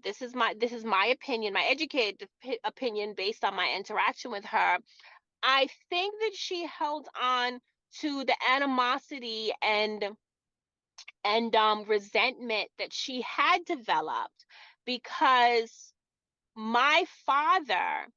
this is my opinion, my educated opinion based on my interaction with her. I think that she held on to the animosity and resentment that she had developed because my father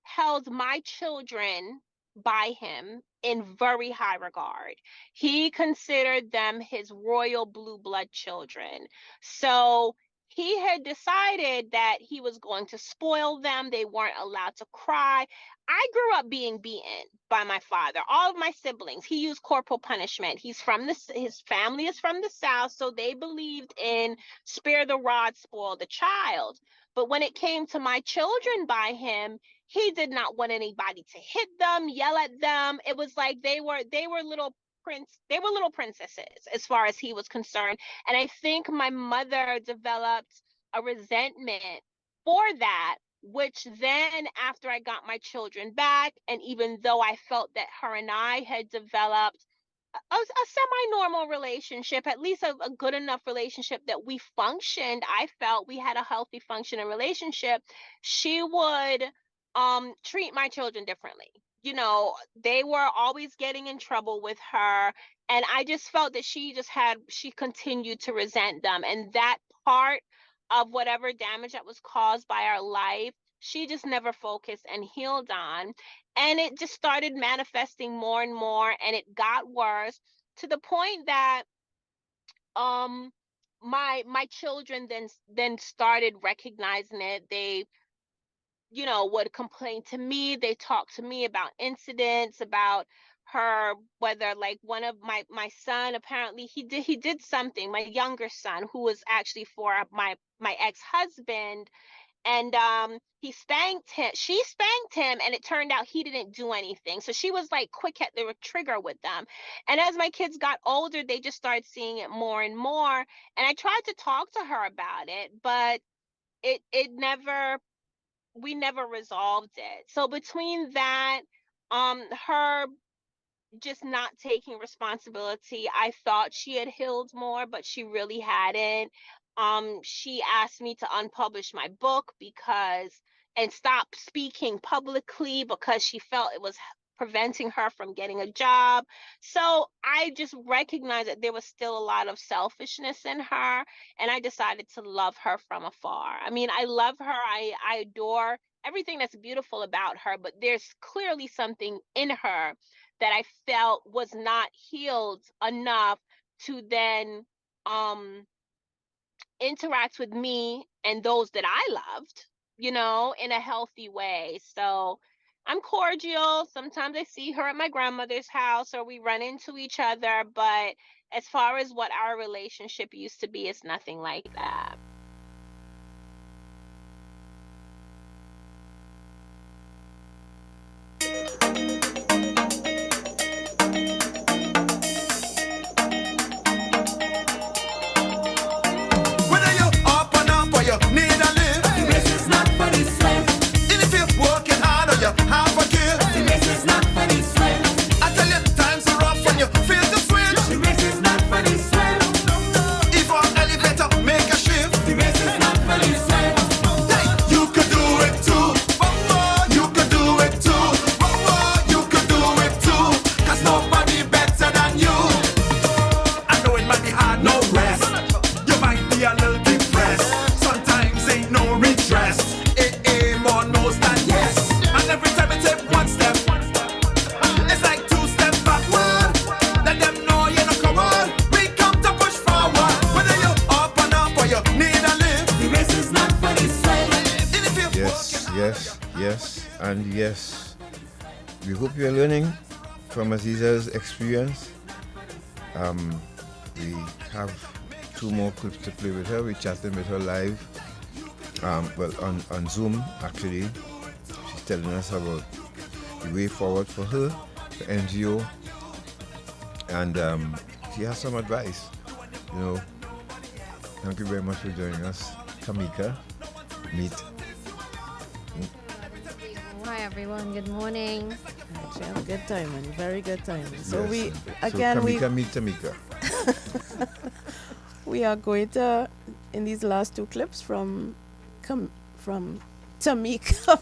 held my children by him in very high regard. He considered them his royal blue blood children. So he had decided that he was going to spoil them. They weren't allowed to cry. I grew up being beaten by my father, all of my siblings. He used corporal punishment. His family is from the South, so they believed in spare the rod, spoil the child. But when it came to my children by him, he did not want anybody to hit them, yell at them. It was like they were little princesses as far as he was concerned. And I think my mother developed a resentment for that, which then after I got my children back, and even though I felt that her and I had developed a semi-normal relationship, at least a good enough relationship that we functioned, I felt we had a healthy functioning relationship, she would treat my children differently. You know, they were always getting in trouble with her, and I just felt that she continued to resent them, and that part of whatever damage that was caused by our life, she just never focused and healed on. And it just started manifesting more and more, and it got worse to the point that um my children then started recognizing it. They, you know, would complain to me. They talked to me about incidents, about her, whether like one of my son, apparently he did something, my younger son, who was actually for my ex-husband, and he spanked him, she spanked him, and it turned out he didn't do anything. So she was like quick at the trigger with them. And as my kids got older, they just started seeing it more and more, and I tried to talk to her about it, but it never, we never resolved it. So between that, her just not taking responsibility, I thought she had healed more, but she really hadn't. She asked me to unpublish my book because, and stop speaking publicly, because she felt it was preventing her from getting a job. So I just recognized that there was still a lot of selfishness in her, and I decided to love her from afar. I mean, I love her. I adore everything that's beautiful about her, but there's clearly something in her that I felt was not healed enough to then interact with me and those that I loved, you know, in a healthy way. So I'm cordial. Sometimes I see her at my grandmother's house or we run into each other, but as far as what our relationship used to be, it's nothing like that. Whether you're up or not, or you need a lift, the race is not for the swift. And if you're working hard or you have a gift, the race is not for the swift. I tell you, times are rough when you feel the switch. The race is not for the swift. If an elevator make a shift, the race is not for the swift. Hey, you could do it too. You could do it too. You could do it too. 'Cause nobody better than you. I know it might be hard, no rest. You might be a little depressed. Sometimes ain't no redress. More no's than yes. And every time you take one step, it's like two steps backward. Let them know you're not covered. We come to push forward. Whether you're up and up or you need a lift, the race is not for the swift. Yes, and yes. We hope you're learning from Aziza's experience. We have two more clips to play with her. We're chatting with her live. On Zoom, actually. She's telling us about the way forward for her, the NGO, and she has some advice. You know, thank you very much for joining us, Camika. Meet. Hi everyone, good morning. Actually, have a good time and very good time. So Yes. Camika, meet Tamika. we are going to, in these last two clips from Tamika,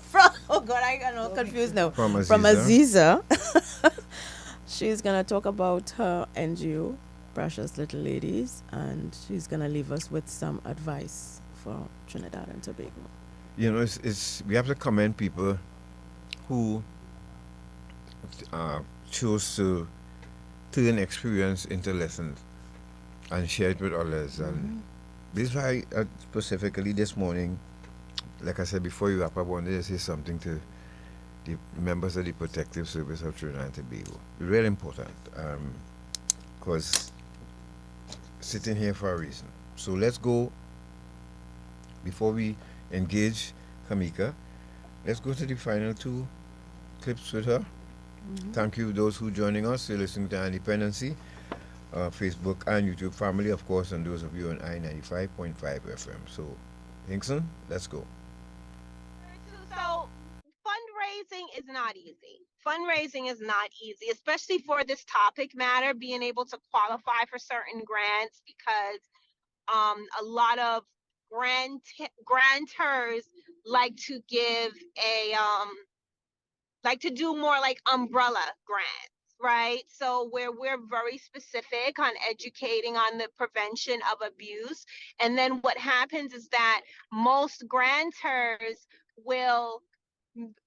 oh God, I got all confused now. From Aziza. She's gonna talk about her NGO, Precious Little Ladies, and she's gonna leave us with some advice for Trinidad and Tobago. You know, it's we have to commend people who chose to turn experience into lessons and share it with others. And this is why specifically this morning, like I said before you wrap up, I wanted to say something to the members of the Protective Service of Trinidad and Tobago. Really important, because sitting here for a reason. So let's go, before we engage Camika, let's go to the final two clips with her. Thank you those who joining us. You're listening to Independency, Facebook and YouTube family, of course, and those of you on I-95.5 FM. So, Hinkson, let's go. So fundraising is not easy. Fundraising is not easy, especially for this topic matter, being able to qualify for certain grants, because a lot of grantors like to give a like to do more like umbrella grants, right? So where we're very specific on educating on the prevention of abuse. And then what happens is that most grantors will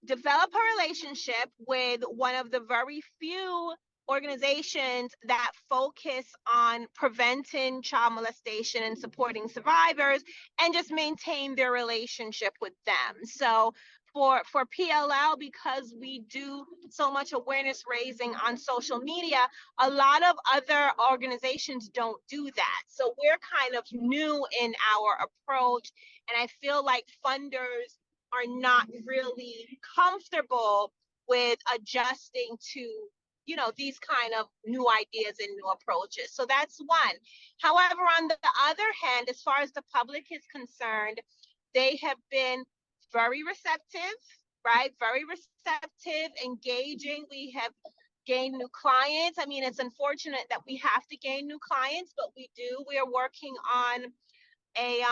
develop a relationship with one of the very few organizations that focus on preventing child molestation and supporting survivors, and just maintain their relationship with them. So for PLL, because we do so much awareness raising on social media, a lot of other organizations don't do that. So we're kind of new in our approach, and I feel like funders are not really comfortable with adjusting to, you know, these kind of new ideas and new approaches. So that's one. However, on the other hand, as far as the public is concerned, they have been very receptive, right? Very receptive, engaging. We have gained new clients. I mean, it's unfortunate that we have to gain new clients, but we do. We are working on a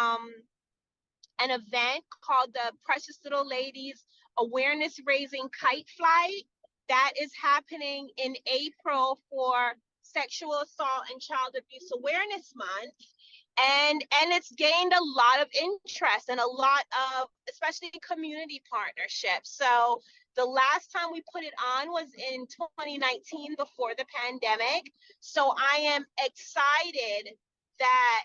an event called the Precious Little Ladies Awareness Raising Kite Flight that is happening in April for Sexual Assault and Child Abuse Awareness Month. And it's gained a lot of interest and a lot of, especially community partnerships. So the last time we put it on was in 2019 before the pandemic. So I am excited that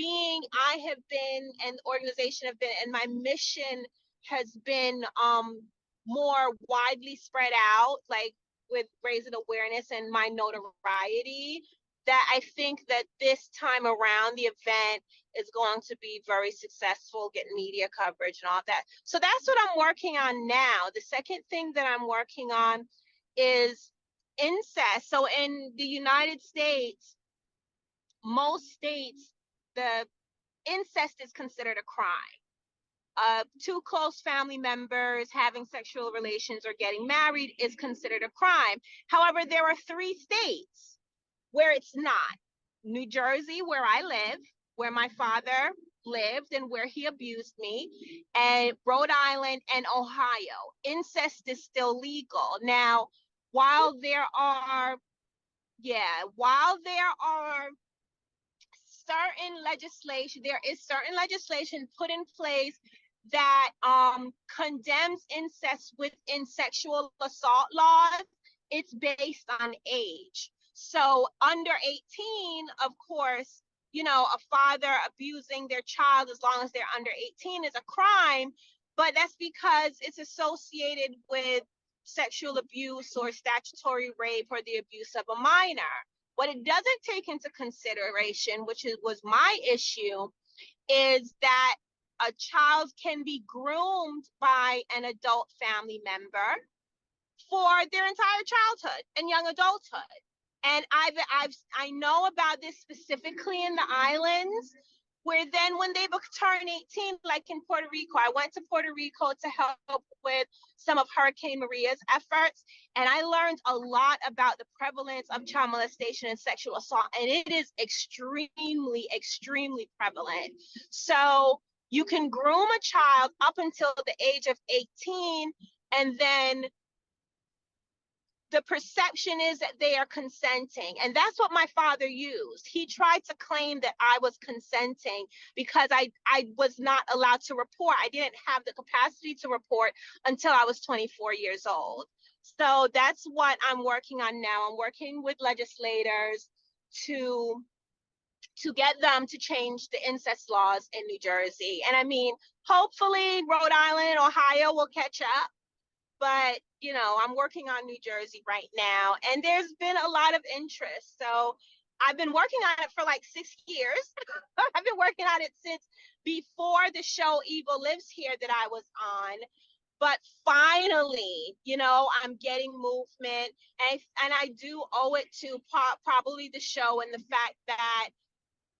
I have been, and the organization have been, and my mission has been more widely spread out, like with raising awareness and my notoriety, that I think that this time around the event is going to be very successful, get media coverage and all that. So that's what I'm working on now. The second thing that I'm working on is incest. So in the United States, most states, the incest is considered a crime. Two close family members having sexual relations or getting married is considered a crime. However, there are 3 states where it's not. New Jersey, where I live, where my father lived and where he abused me, and Rhode Island and Ohio. Incest is still legal. Now, while there are certain legislation, there is certain legislation put in place that condemns incest within sexual assault laws. It's based on age. So under 18, of course, you know, a father abusing their child as long as they're under 18 is a crime, but that's because it's associated with sexual abuse or statutory rape or the abuse of a minor. What it doesn't take into consideration, which was my issue, is that a child can be groomed by an adult family member for their entire childhood and young adulthood. And I know about this specifically in the islands, where then when they turn 18, like in Puerto Rico, I went to Puerto Rico to help with some of Hurricane Maria's efforts, and I learned a lot about the prevalence of child molestation and sexual assault, and it is extremely, extremely prevalent. So you can groom a child up until the age of 18, and then the perception is that they are consenting. And that's what my father used. He tried to claim that I was consenting because I was not allowed to report. I didn't have the capacity to report until I was 24 years old. So that's what I'm working on now. I'm working with legislators to get them to change the incest laws in New Jersey. And I mean, hopefully Rhode Island, Ohio will catch up. But, you know, I'm working on New Jersey right now, and there's been a lot of interest. So I've been working on it for like 6 years. I've been working on it since before the show Evil Lives Here that I was on. But finally, you know, I'm getting movement, and I do owe it to probably the show and the fact that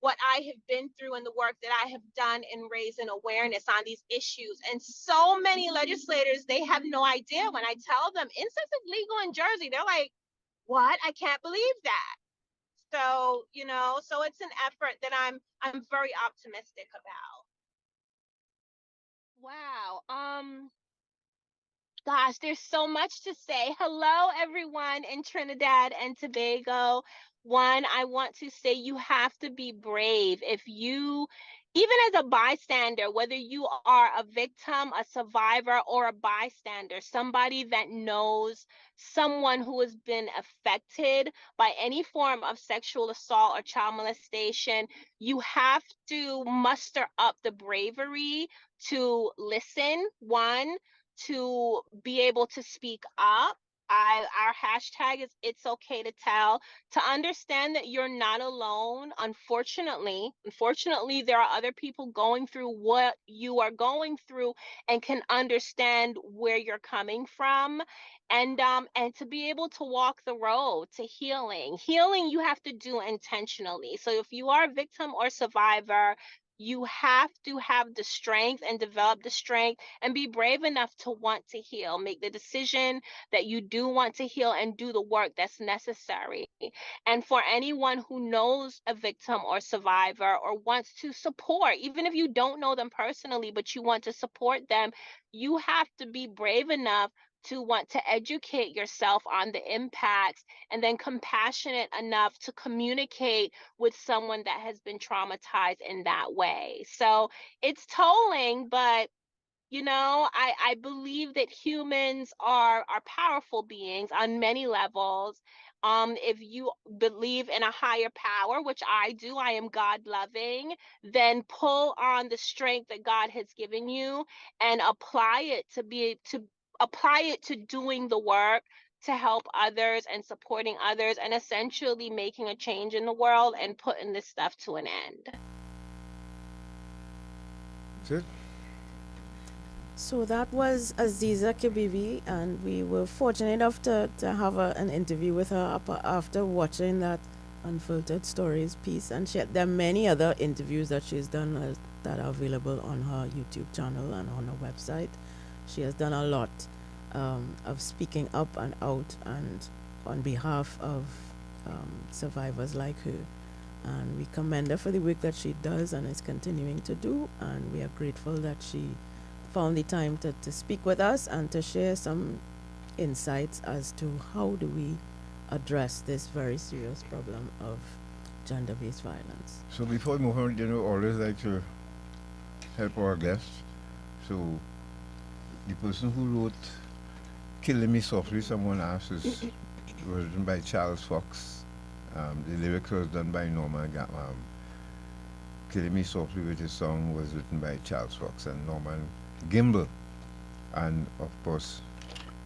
what I have been through and the work that I have done in raising awareness on these issues. And so many legislators, they have no idea. When I tell them incest is legal in Jersey, they're like, what? I can't believe that. So, you know, so it's an effort that I'm very optimistic about. Wow. Gosh, there's so much to say. Hello, everyone in Trinidad and Tobago. One, I want to say you have to be brave. If you, even as a bystander, whether you are a victim, a survivor, or a bystander, somebody that knows someone who has been affected by any form of sexual assault or child molestation, you have to muster up the bravery to listen, one, to be able to speak up. Our hashtag is it's okay to tell, to understand that you're not alone. Unfortunately, there are other people going through what you are going through and can understand where you're coming from. And to be able to walk the road to healing. Healing you have to do intentionally. So if you are a victim or survivor, you have to have the strength and develop the strength and be brave enough to want to heal. Make the decision that you do want to heal and do the work that's necessary. And for anyone who knows a victim or survivor or wants to support, even if you don't know them personally, but you want to support them, you have to be brave enough to want to educate yourself on the impacts and then compassionate enough to communicate with someone that has been traumatized in that way. So it's tolling, but I believe that humans are powerful beings on many levels. If you believe in a higher power, which I do, I am God loving, then pull on the strength that God has given you and apply it to doing the work to help others and supporting others and essentially making a change in the world and putting this stuff to an end. That's it. So that was Aziza Kibibi, and we were fortunate enough to have an interview with her after watching that Unfiltered Stories piece. And there are many other interviews that she's done that are available on her YouTube channel and on her website. She has done a lot of speaking up and out and on behalf of survivors like her. And we commend her for the work that she does and is continuing to do. And we are grateful that she found the time to speak with us and to share some insights as to how do we address this very serious problem of gender-based violence. So before we move on, always like to help our guests. So the person who wrote Killing Me Softly, someone asked, was written by Charles Fox. The lyrics was done by Norman. Killing Me Softly with his song was written by Charles Fox and Norman Gimble, and of course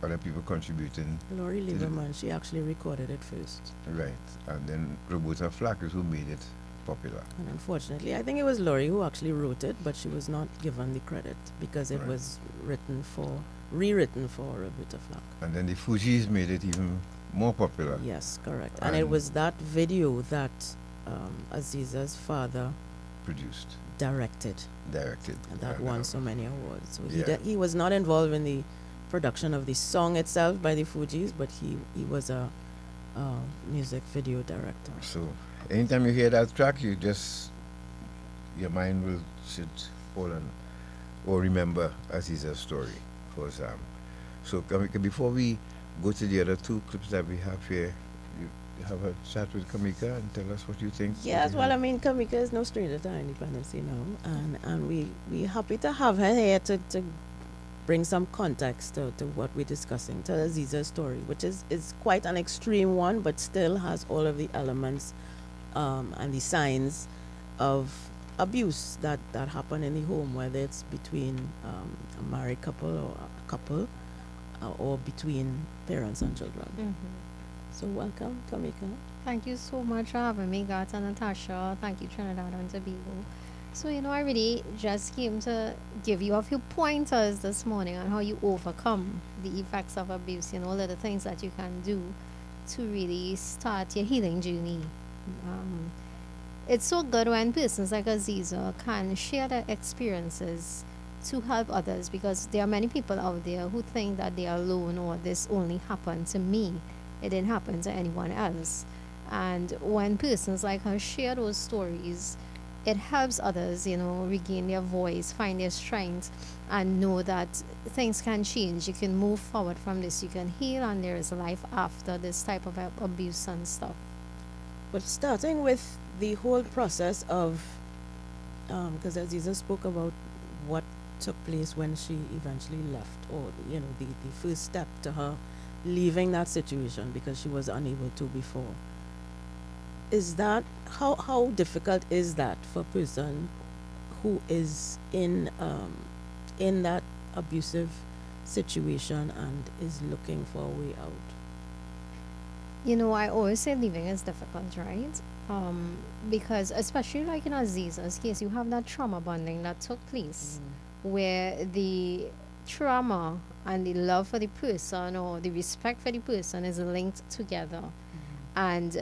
other people contributing. Laurie Lieberman, she actually recorded it first. Right, and then Roberta Flack is who made it popular. And unfortunately, I think it was Laurie who actually wrote it, but she was not given the credit because it was rewritten for Roberta Flack. And then the Fugees made it even more popular. Yes, correct. And it was that video that Aziza's father directed. And that won so many awards. So he was not involved in the production of the song itself by the Fugees, but he was a music video director. So anytime you hear that track, your mind should fall on or remember Aziza's story. So Camika, before we go to the other two clips that we have here, you have a chat with Camika and tell us what you think. Yes, well, I mean, Camika is no stranger to independence, and we're happy to have her here to bring some context to what we're discussing, to Aziza's story, which is quite an extreme one, but still has all of the elements and the signs of abuse that happen in the home, whether it's between a married couple or a couple or between parents and children. Mm-hmm. So welcome, Camika. Thank you so much for having me, Gats and Natasha. Thank you, Trinidad and Tobago. So, I really just came to give you a few pointers this morning on how you overcome the effects of abuse, all of the things that you can do to really start your healing journey. It's so good when persons like Aziza can share their experiences to help others, because there are many people out there who think that they are alone or this only happened to me. It didn't happen to anyone else. And when persons like her share those stories, it helps others, regain their voice, find their strength, and know that things can change. You can move forward from this, you can heal, and there is life after this type of abuse and stuff. But starting with the whole process of, because Aziza spoke about what took place when she eventually left, or the first step to her leaving that situation because she was unable to before. Is that how difficult is that for a person who is in that abusive situation and is looking for a way out? I always say leaving is difficult, right? Because especially like in Aziza's case, you have that trauma bonding that took place where the trauma and the love for the person or the respect for the person is linked together. And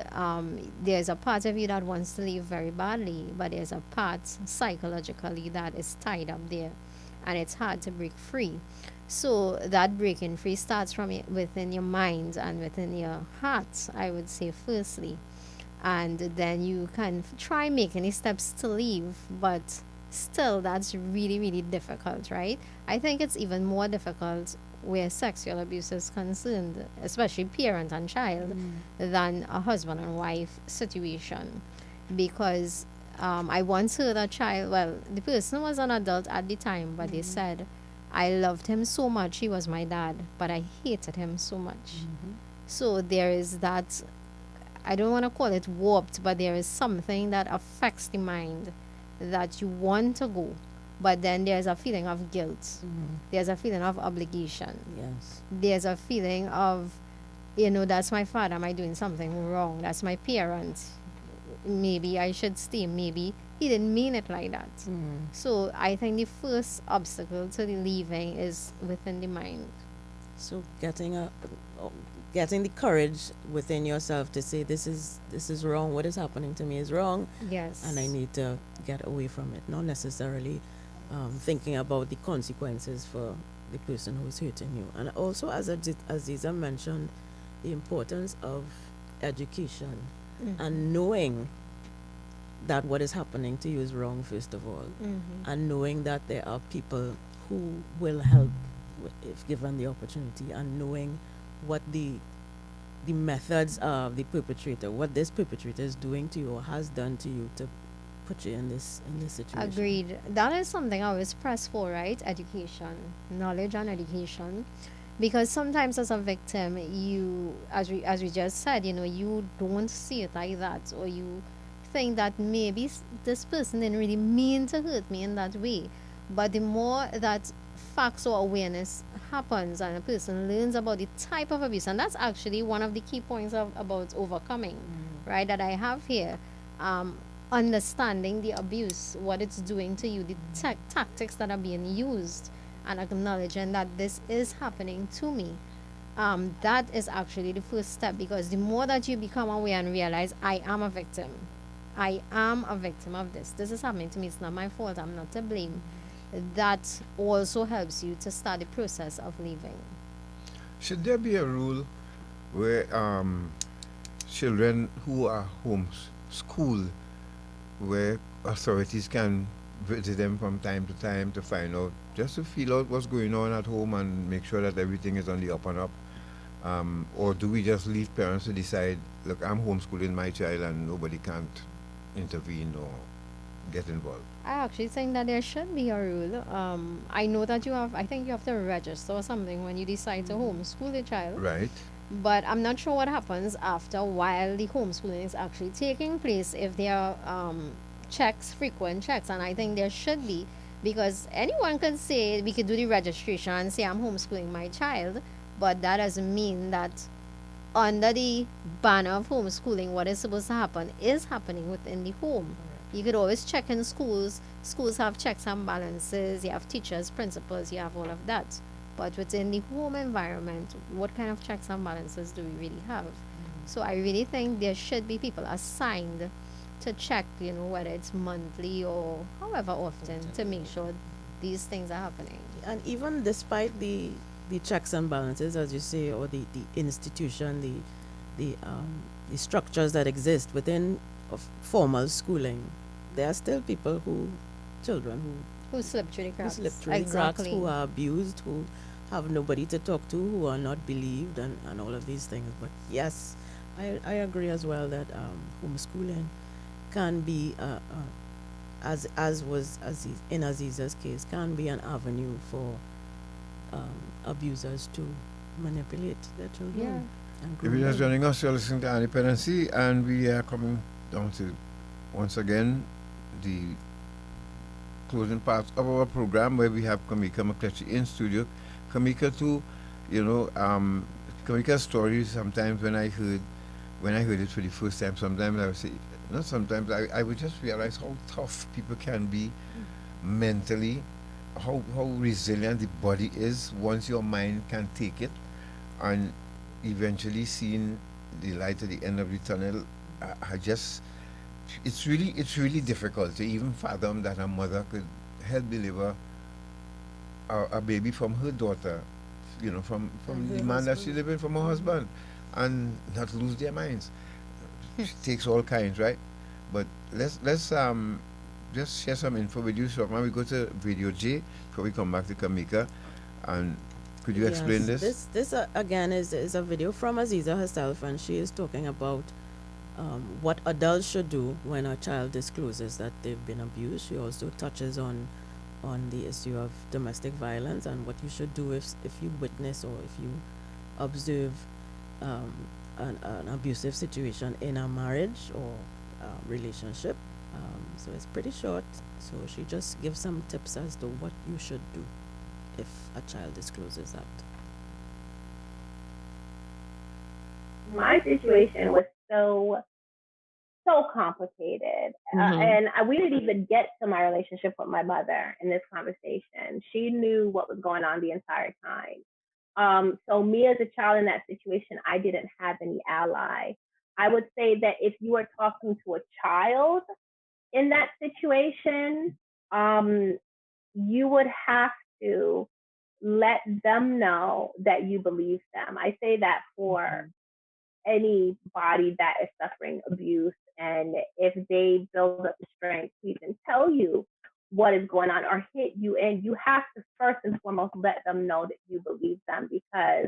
there's a part of you that wants to leave very badly, but there's a part psychologically that is tied up there, and it's hard to break free. So that breaking free starts from within your mind and within your heart, I would say, firstly. And then you can try making any steps to leave, but still that's really, really difficult, right? I think it's even more difficult where sexual abuse is concerned, especially parent and child, than a husband and wife situation. Because I once heard a child, well, the person was an adult at the time, but they said, I loved him so much, he was my dad, but I hated him so much. So there is that, I don't want to call it warped, but there is something that affects the mind that you want to go, but then there's a feeling of guilt. There's a feeling of obligation. Yes. There's a feeling of, that's my father, am I doing something wrong? That's my parents. Maybe I should stay. Maybe he didn't mean it like that. So I think the first obstacle to the leaving is within the mind. So getting the courage within yourself to say this is wrong, what is happening to me is wrong. Yes. And I need to get away from it. Not necessarily thinking about the consequences for the person who is hurting you. And also, as Aziza mentioned, the importance of education and knowing that what is happening to you is wrong, first of all, and knowing that there are people who will help if given the opportunity, and knowing what the methods of the perpetrator, what this perpetrator is doing to you or has done to you to put you in this situation. Agreed. That is something I always press for, right? Education, knowledge and education. Because sometimes as a victim, you, as we just said, you don't see it like that, or you think that maybe this person didn't really mean to hurt me in that way. But the more that facts or awareness happens and a person learns about the type of abuse, and that's actually one of the key points about overcoming, right, that I have here. Understanding the abuse, what it's doing to you, the tactics that are being used, and acknowledging that this is happening to me. That is actually the first step, because the more that you become aware and realize, I am a victim. I am a victim of this. This is happening to me. It's not my fault. I'm not to blame. That also helps you to start the process of leaving. Should there be a rule where children who are homeschooled, where authorities can visit them from time to time to find out, just to feel out what's going on at home and make sure that everything is on the up and up? Or do we just leave parents to decide, look, I'm homeschooling my child and nobody can't intervene or get involved? I actually think that there should be a rule. I know that I think you have to register or something when you decide to homeschool a child. Right. But I'm not sure what happens after while the homeschooling is actually taking place, if there are frequent checks, and I think there should be, because anyone can say, we could do the registration and say I'm homeschooling my child, but that doesn't mean that under the banner of homeschooling, what is supposed to happen is happening within the home. You could always check in schools. Schools have checks and balances. You have teachers, principals, you have all of that. But within the home environment, what kind of checks and balances do we really have? So I really think there should be people assigned to check, whether it's monthly or however often, to make sure these things are happening. And even despite the checks and balances, as you say, or the institution, the structures that exist within of formal schooling, there are still people children Who slip through the who cracks. slip through the cracks, who are abused, who have nobody to talk to, who are not believed, and all of these things. But yes, I agree as well that homeschooling can be, as was in Aziza's case, can be an avenue for abusers to manipulate their children. Yeah. And If groom you're just them. joining us, you're listening to Independency, and we are coming down to, once again, the closing parts of our program where we have Camika McLetchie in studio. Camika, too, Camika's story, sometimes when I heard it for the first time, sometimes I would say, not sometimes, I would just realize how tough people can be mentally, how resilient the body is once your mind can take it, and eventually seeing the light at the end of the tunnel. It's really difficult to even fathom that a mother could help deliver a baby from her daughter, from the man that she lived with, from her husband, and not lose their minds. It takes all kinds, right? But let's just share some info with you. So now we go to video J before we come back to Camika. And could you explain this? This again is a video from Aziza herself, and she is talking about what adults should do when a child discloses that they've been abused. She also touches on the issue of domestic violence and what you should do if you witness or if you observe an abusive situation in a marriage or relationship. So it's pretty short. So she just gives some tips as to what you should do if a child discloses that. My situation was so complicated. And we didn't even get to my relationship with my mother in this conversation. She knew what was going on the entire time. So me as a child in that situation, I didn't have any ally. I would say that if you are talking to a child in that situation, you would have to let them know that you believe them. I say that for anybody that is suffering abuse, and if they build up the strength to even tell you what is going on or hit you, and you have to first and foremost let them know that you believe them, because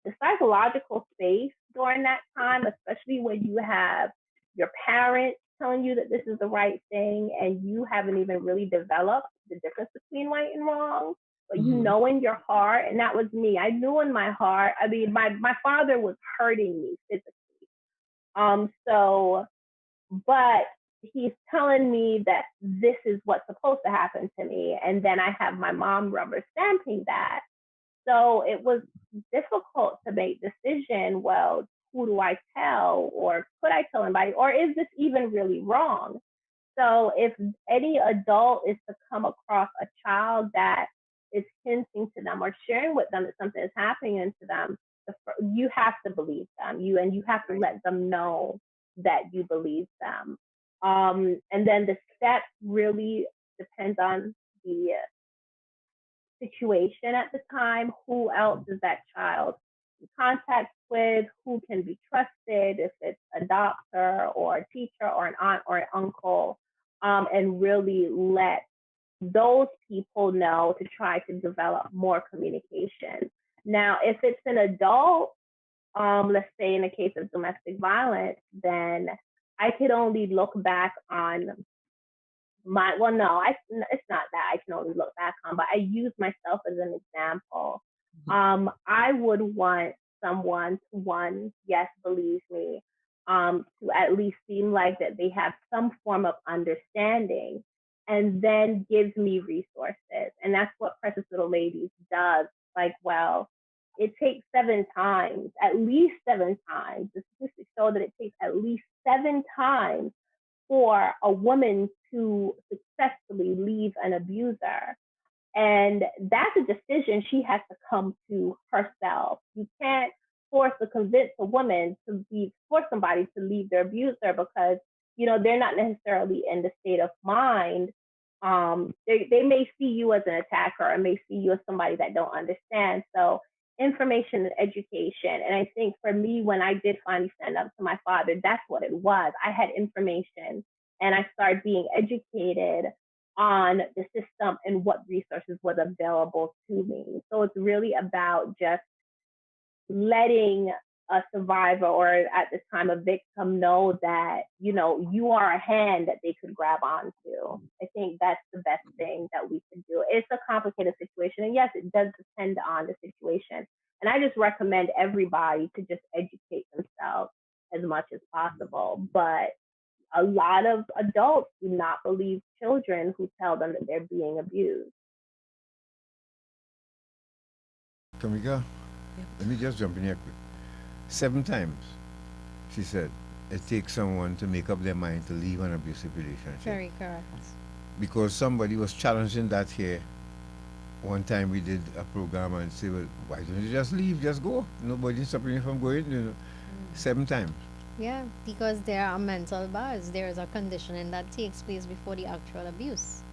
the psychological space during that time, especially when you have your parents telling you that this is the right thing and you haven't even really developed the difference between right and wrong, but you know in your heart, and that was me. I knew in my heart. I mean, my father was hurting me physically. But he's telling me that this is what's supposed to happen to me, and then I have my mom rubber stamping that. So it was difficult to make decision. Well, who do I tell, or could I tell anybody, or is this even really wrong? So if any adult is to come across a child that is hinting to them or sharing with them that something is happening to them, you have to believe them. You have to let them know that you believe them. And then the steps really depends on the situation at the time. Who else is that child in contact with? Who can be trusted? If it's a doctor or a teacher or an aunt or an uncle, and really let those people know to try to develop more communication. Now, if it's an adult, let's say in the case of domestic violence, then I could only look back on it's not that I can only look back on, but I use myself as an example. I would want someone to, one, yes, believe me, to at least seem like that they have some form of understanding, and then gives me resources. And that's what Precious Little Ladies does. Like, well, it takes 7 times, at least 7 times. The statistics show that it takes at least 7 times for a woman to successfully leave an abuser. And that's a decision she has to come to herself. You can't convince a woman force somebody to leave their abuser, because, they're not necessarily in the state of mind. They may see you as an attacker, or may see you as somebody that don't understand. So information and education. And I think for me, when I did finally stand up to my father, that's what it was. I had information and I started being educated on the system and what resources was available to me. So it's really about just letting a survivor, or at this time a victim, know that, you know, you are a hand that they could grab onto. I think that's the best thing that we can do. It's a complicated situation, and yes, it does depend on the situation. And I just recommend everybody to just educate themselves as much as possible. But a lot of adults do not believe children who tell them that they're being abused. Camika, let me just jump in here quick. 7 times, she said, it takes someone to make up their mind to leave an abusive relationship. Very correct. Because somebody was challenging that here. One time we did a program and said, well, why don't you just leave, just go? Nobody's stopping you from going, 7 times. Yeah, because there are mental bars. There is a conditioning that takes place before the actual abuse.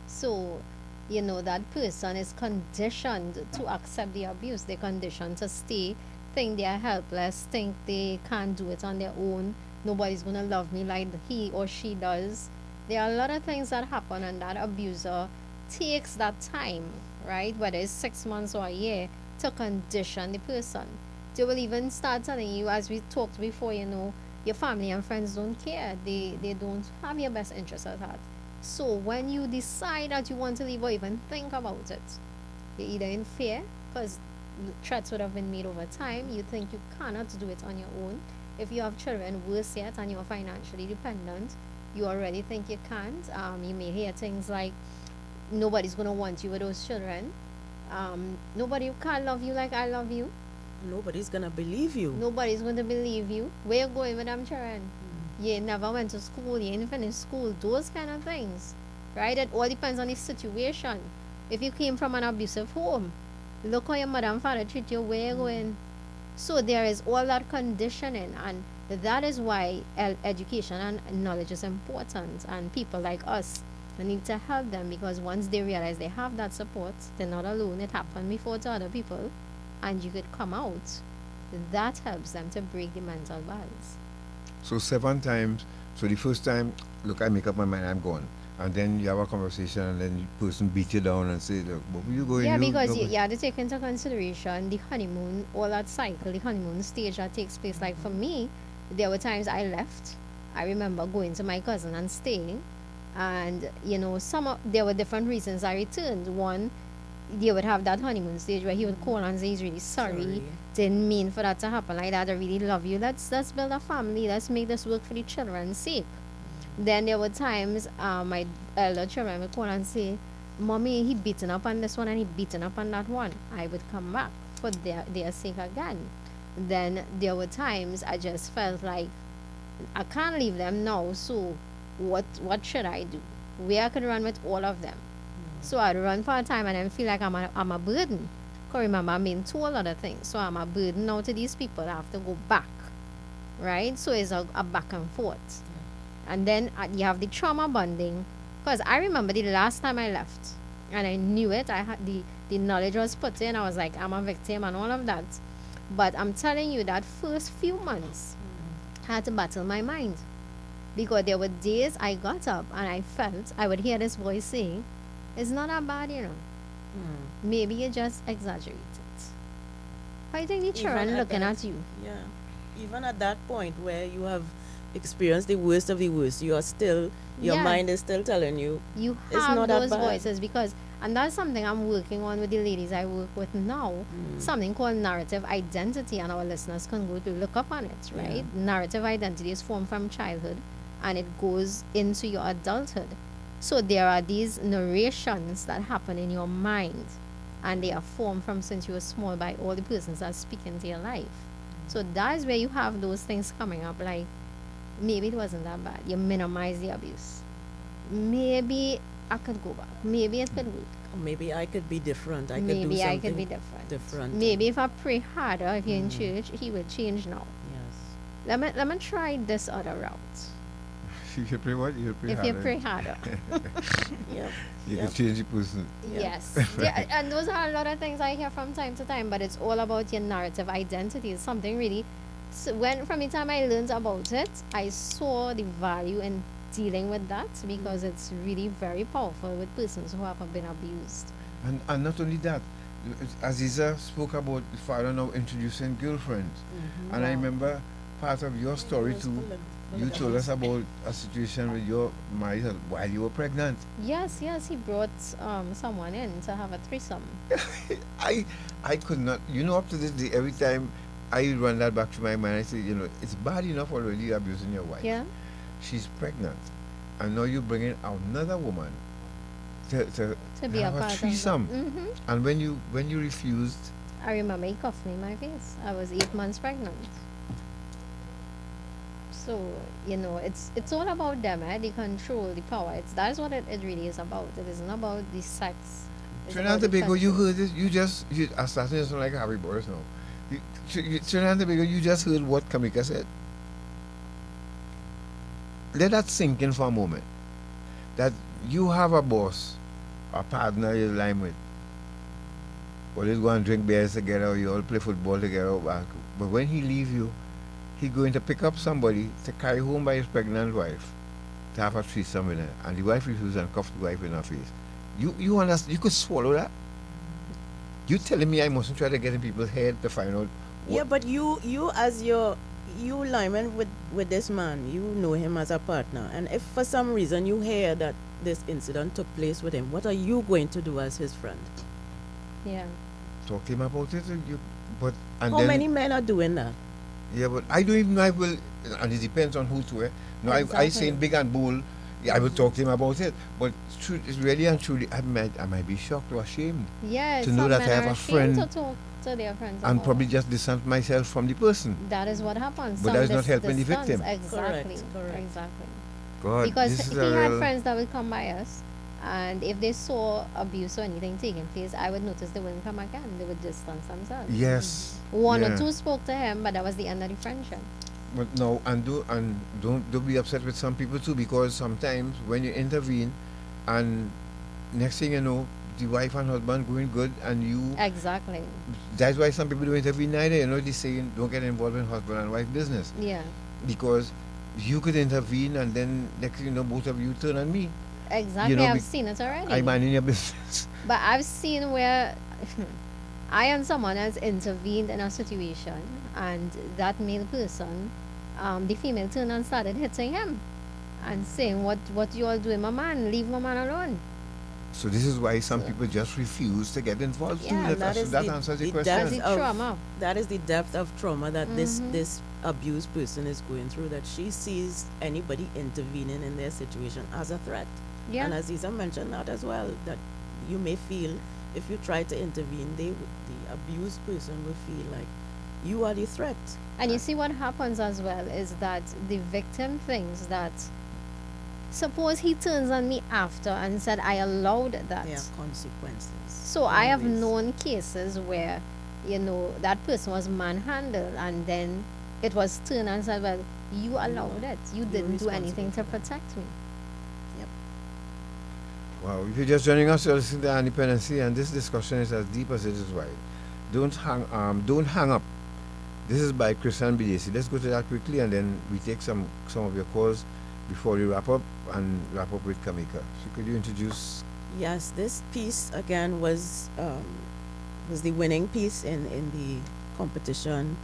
So, you know, that person is conditioned to accept the abuse. They're conditioned to stay, think they are helpless, think they can't do it on their own. Nobody's going to love me like he or she does. There are a lot of things that happen, and that abuser takes that time, right? Whether it's 6 months or a year, to condition the person. They will even start telling you, as we talked before, you know, your family and friends don't care. They don't have your best interest at heart. So when you decide that you want to leave or even think about it, you're either in fear, because threats would have been made over time. You think you cannot do it on your own. If you have children, worse yet, and you're financially dependent, you already think you can't. You may hear things like, nobody's going to want you with those children. Nobody can't love you like I love you. Nobody's going to believe you. Nobody's going to believe you. Where you going with them children? You never went to school. You didn't finish school. Those kind of things, right? It all depends on the situation. If you came from an abusive home, look how your mother and father treat you. Where you going? So there is all that conditioning, and that is why education and knowledge is important. And people like us, we need to help them, because once they realize they have that support, they're not alone. It happened before to other people, and you could come out. That helps them to break the mental bars. So 7 times. So the first time, look, I make up my mind, I'm gone. And then you have a conversation, and then the person beat you down and say, look, what were you going to do? Yeah, because you have to take into consideration the honeymoon, all that cycle, the honeymoon stage that takes place. Like for me, there were times I left. I remember going to my cousin and staying. And, you know, there were different reasons I returned. One, they would have that honeymoon stage where he would call and say he's really sorry. Didn't mean for that to happen like that. I really love you. Let's build a family. Let's make this work for the children's sake. Then there were times my elder children would call and say, Mommy, he beaten up on this one and he beaten up on that one. I would come back for their sake again. Then there were times I just felt like I can't leave them now, so what should I do? Where I could run with all of them. So I'd run for a time and then feel like I'm a burden. Because remember, I'm being told other things. So I'm a burden now to these people. I have to go back. Right? So it's a back and forth. And then you have the trauma bonding. Because I remember the last time I left, and I knew it. I had the knowledge was put in. I was like, I'm a victim and all of that. But I'm telling you, that first few months, I had to battle my mind. Because there were days I got up and I would hear this voice saying, it's not that bad, you know. Maybe you just exaggerate it. How do you think the children looking at you? Yeah. Even at that point where you have experienced the worst of the worst, you are still, your mind is still telling you, it's not those voices. Because, and that's something I'm working on with the ladies I work with now, something called narrative identity, and our listeners can go to look up on it, right? Narrative identity is formed from childhood and it goes into your adulthood. So there are these narrations that happen in your mind, and they are formed from since you were small by all the persons that speak into your life. So that is where you have those things coming up, like maybe it wasn't that bad. You minimize the abuse. Maybe I could go back. Maybe it could work. Maybe I could be different. Maybe I could be different. Maybe if I pray harder, if you're in church, he will change now. Yes. Let me try this other route. If you pray what? You pray if harder. You pray harder. You can change the person. Yes. Yeah, and those are a lot of things I hear from time to time, but it's all about your narrative identity. It's something really... So from the time I learned about it, I saw the value in dealing with that, because it's really very powerful with persons who have been abused. And not only that, Aziza spoke about the father now introducing girlfriends. And I remember part of your story too. You told us about a situation with your marital while you were pregnant. Yes, he brought someone in to have a threesome. I could not, up to this day, every time I run that back to my mind, I say, it's bad enough already abusing your wife. Yeah. She's pregnant, and now you're bringing another woman to be have a a part threesome. of that. And when you refused, I remember he cuffed me in my face. I was 8 months pregnant. So, it's all about them, the control, the power. That's what it really is about. It isn't about the sex. Trinidad and Tobago, you heard this, you are starting to sound like Harry Boris now. Trinidad and Tobago, you just heard what Camika said. Let that sink in for a moment. That you have a boss, a partner you're lying with. Always go and drink beers together, or you all play football together. But when he leave you, he's going to pick up somebody to carry home by his pregnant wife to have a threesome with her. And the wife refuses and cuffs the wife in her face. You understand? You could swallow that? You telling me I mustn't try to get in people's head to find out what? Yeah, but you as you Lyman with this man, you know him as a partner, and if for some reason you hear that this incident took place with him, what are you going to do as his friend? Yeah. Talk to him about it. How many men are doing that? Yeah, but I don't even know I will, and it depends on who to. No, exactly. I say in big and bold, I will talk to him about it. But it's really and truly, I might be shocked or ashamed to know that I have a friend to talk to their friends and probably just distance myself from the person. That is what happens. But that is not helping the victim. Exactly. Correct. Exactly. God, because this is he had friends that would come by us, and if they saw abuse or anything taking place, I would notice they wouldn't come again. They would distance themselves. Yes. One or two spoke to him, but that was the end of the friendship. But no, and don't be upset with some people too, because sometimes when you intervene, and next thing you know, the wife and husband going good, and you exactly. That's why some people don't intervene either. They're saying don't get involved in husband and wife business. Yeah. Because you could intervene, and then next thing you know, both of you turn on me. Exactly, I've seen it already. I'm minding your business. But I've seen where I and someone has intervened in a situation, and that male person, the female turned and started hitting him and saying, what you all doing, my man? Leave my man alone. So this is why some people just refuse to get involved too. That answers the question. Trauma. That is the depth of trauma that this abused person is going through, that she sees anybody intervening in their situation as a threat. Yeah. And Aziza mentioned that as well, that you may feel if you try to intervene, the abused person will feel like you are the threat. And you see what happens as well is that the victim thinks that, suppose he turns on me after and said I allowed that. There are consequences. So I have known cases where, that person was manhandled, and then it was turned and said, well, you allowed it. You didn't do anything to protect me. Wow, if you're just joining us, you're listening to Independency, and this discussion is as deep as it is wide. Don't hang up. This is by Christian BDC. Let's go to that quickly, and then we take some of your calls before we wrap up with Camika. So could you introduce? Yes, this piece again was the winning piece in the competition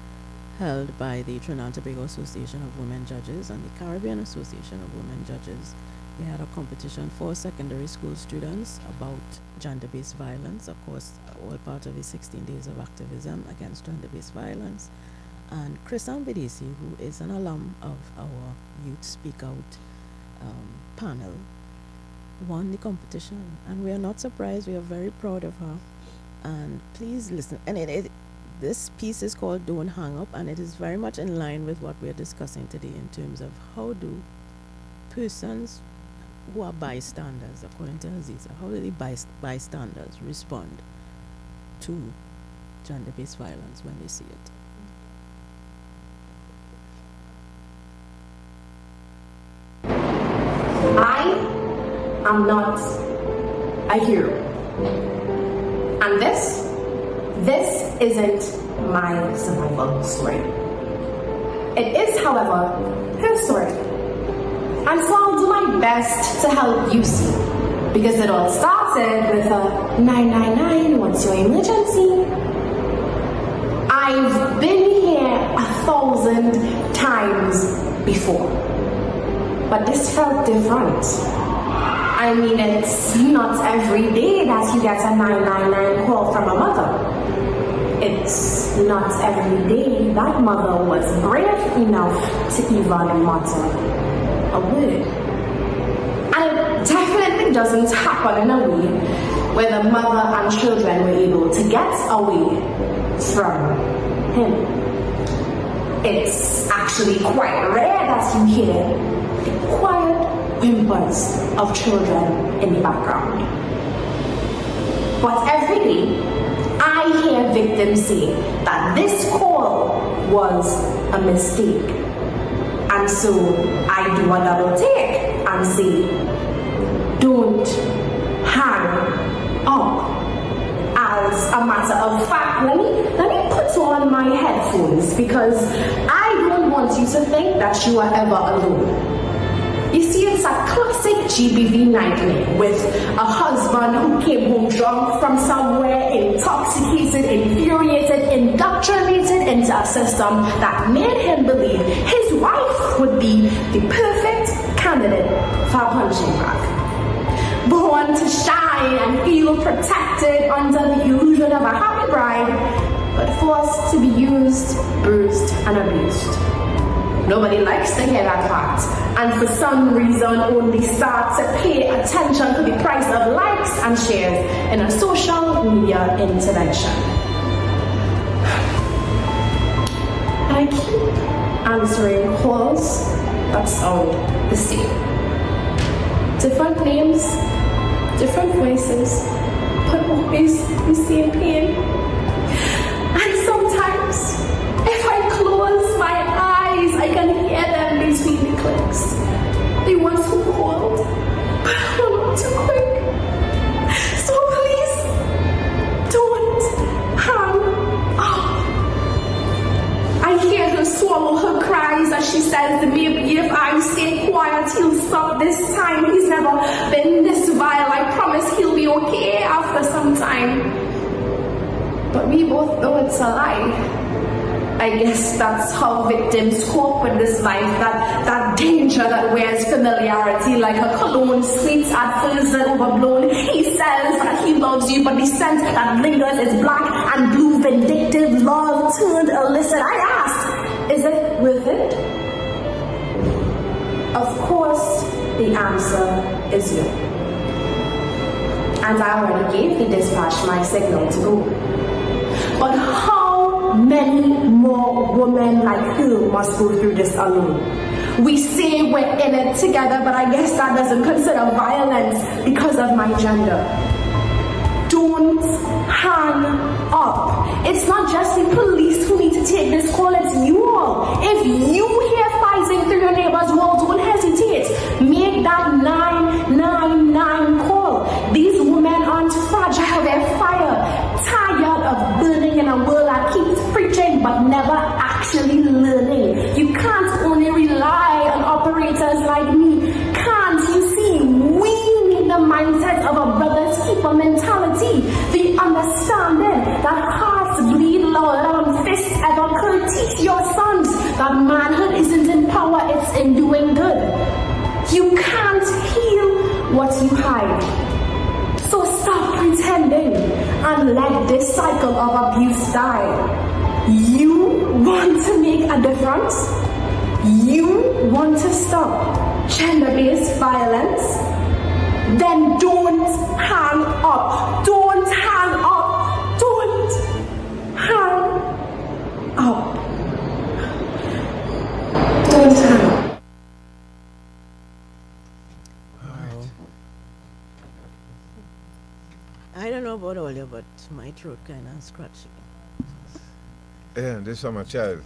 held by the Trinidad and Tobago Association of Women Judges and the Caribbean Association of Women Judges. They had a competition for secondary school students about gender-based violence, of course, all part of the 16 days of activism against gender-based violence. And Christian Bedesi, who is an alum of our Youth Speak Out panel, won the competition. And we are not surprised, we are very proud of her. And please listen. And this piece is called Don't Hang Up, and it is very much in line with what we are discussing today in terms of how do persons who are bystanders, according to Aziza, how do the bystanders respond to gender-based violence when they see it? I am not a hero. And this isn't my survival story. It is, however, her story. And so I'll do my best to help you see. Because it all started with a 999, what's your emergency? I've been here 1,000 times before. But this felt different. I mean, it's not every day that you get a 999 call from a mother. It's not every day that mother was brave enough to even mutter a word. And it definitely doesn't happen in a way where the mother and children were able to get away from him. It's actually quite rare that you hear the quiet whimpers of children in the background. But every day, I hear victims say that this call was a mistake. And so I do a double take and say, don't hang up. As a matter of fact, let me put on my headphones because I don't want you to think that you are ever alone. You see, it's a classic GBV nightmare with a husband who came home drunk from somewhere, intoxicated, infuriated, indoctrinated into a system that made him believe his wife would be the perfect candidate for a punching bag. Born to shine and feel protected under the illusion of a happy bride, but forced to be used, bruised, and abused. Nobody likes to hear that fact, and for some reason only start to pay attention to the price of likes and shares in a social media intervention. I keep answering calls that sound the same. Different names, different voices, but always the same pain. And sometimes, if I close my eyes, I can hear them between the clicks. The ones who called, but I'm not too quick. So please, don't hang up. I hear her swallow her cries as she says, maybe if I stay quiet, he'll stop this time. He's never been this vile. I promise he'll be okay after some time. But we both know it's a lie. I guess that's how victims cope with this life, that danger that wears familiarity like a cologne, sweet at first and overblown. He says that he loves you, but the scent that lingers is black and blue, vindictive love turned illicit. I ask, is it worth it? Of course, the answer is no. And I already gave the dispatch my signal to go. But how many more women like her must go through this alone? We say we're in it together, but I guess that doesn't consider violence because of my gender. Don't hang up. It's not just the police who need to take this call, it's you all. If you hear fighting through your neighbor's wall, don't hesitate. Make that 999 call. These women aren't fragile, they're fire. Tired of burning in a world that keeps preaching but never actually learning. You can't only rely on operators like me. Can't you see? We need the mindset of a brother's keeper mentality. The understanding that hearts bleed louder than fists ever could. Teach your sons that manhood isn't in power, it's in doing good. You can't heal what you hide. So stop pretending and let this cycle of abuse die. You want to make a difference? You want to stop gender-based violence? Then don't hang up. Don't hang up. Don't hang up. Don't hang up. I don't know about all you, but my throat kind of scratchy. Yeah, this from a child.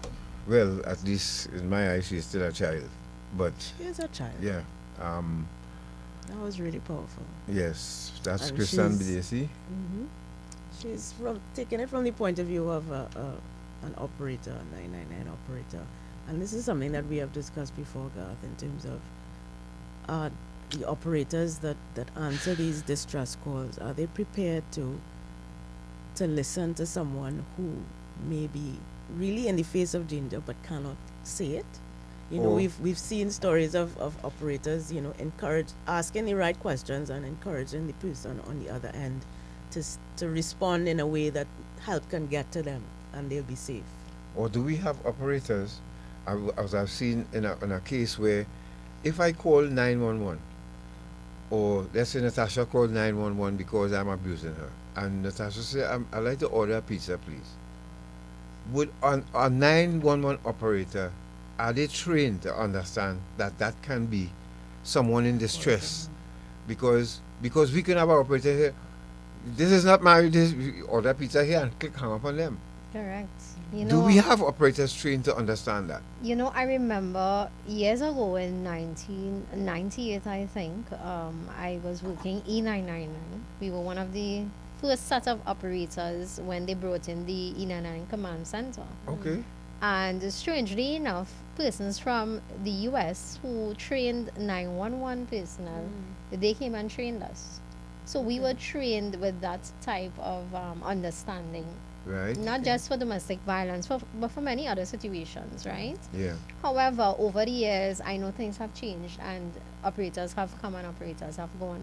Well, at least in my eyes, she's still a child. But She is a child. yeah, That was really powerful. yes, that's And Christian she's- BDC. She's taking it from the point of view of an operator, a 999 operator. And this is something that we have discussed before, Garth, in terms of the operators that answer these distress calls, are they prepared to listen to someone who may be really in the face of danger but cannot say it? You know, we've seen stories of operators, you know, asking the right questions and encouraging the person on the other end to respond in a way that help can get to them and they'll be safe. Or do we have operators, as I've seen in a case where if I call 911, or let's say Natasha called 911 because I'm abusing her, and Natasha said, I'd like to order a pizza, please. Would a 911 operator, are they trained to understand that can be someone in distress? Because we can have our operator here, this is not my, order pizza here and click hang up on them. Correct. Do we have operators trained to understand that? You know, I remember years ago in 1998, I think, I was working E999. We were one of the first set of operators when they brought in the E999 command center. Okay. And strangely enough, persons from the US who trained 911 personnel, they came and trained us. So we were trained with that type of understanding. Right. Not just for domestic violence, but for many other situations, right? Yeah. However, over the years, I know things have changed and operators have come and operators have gone.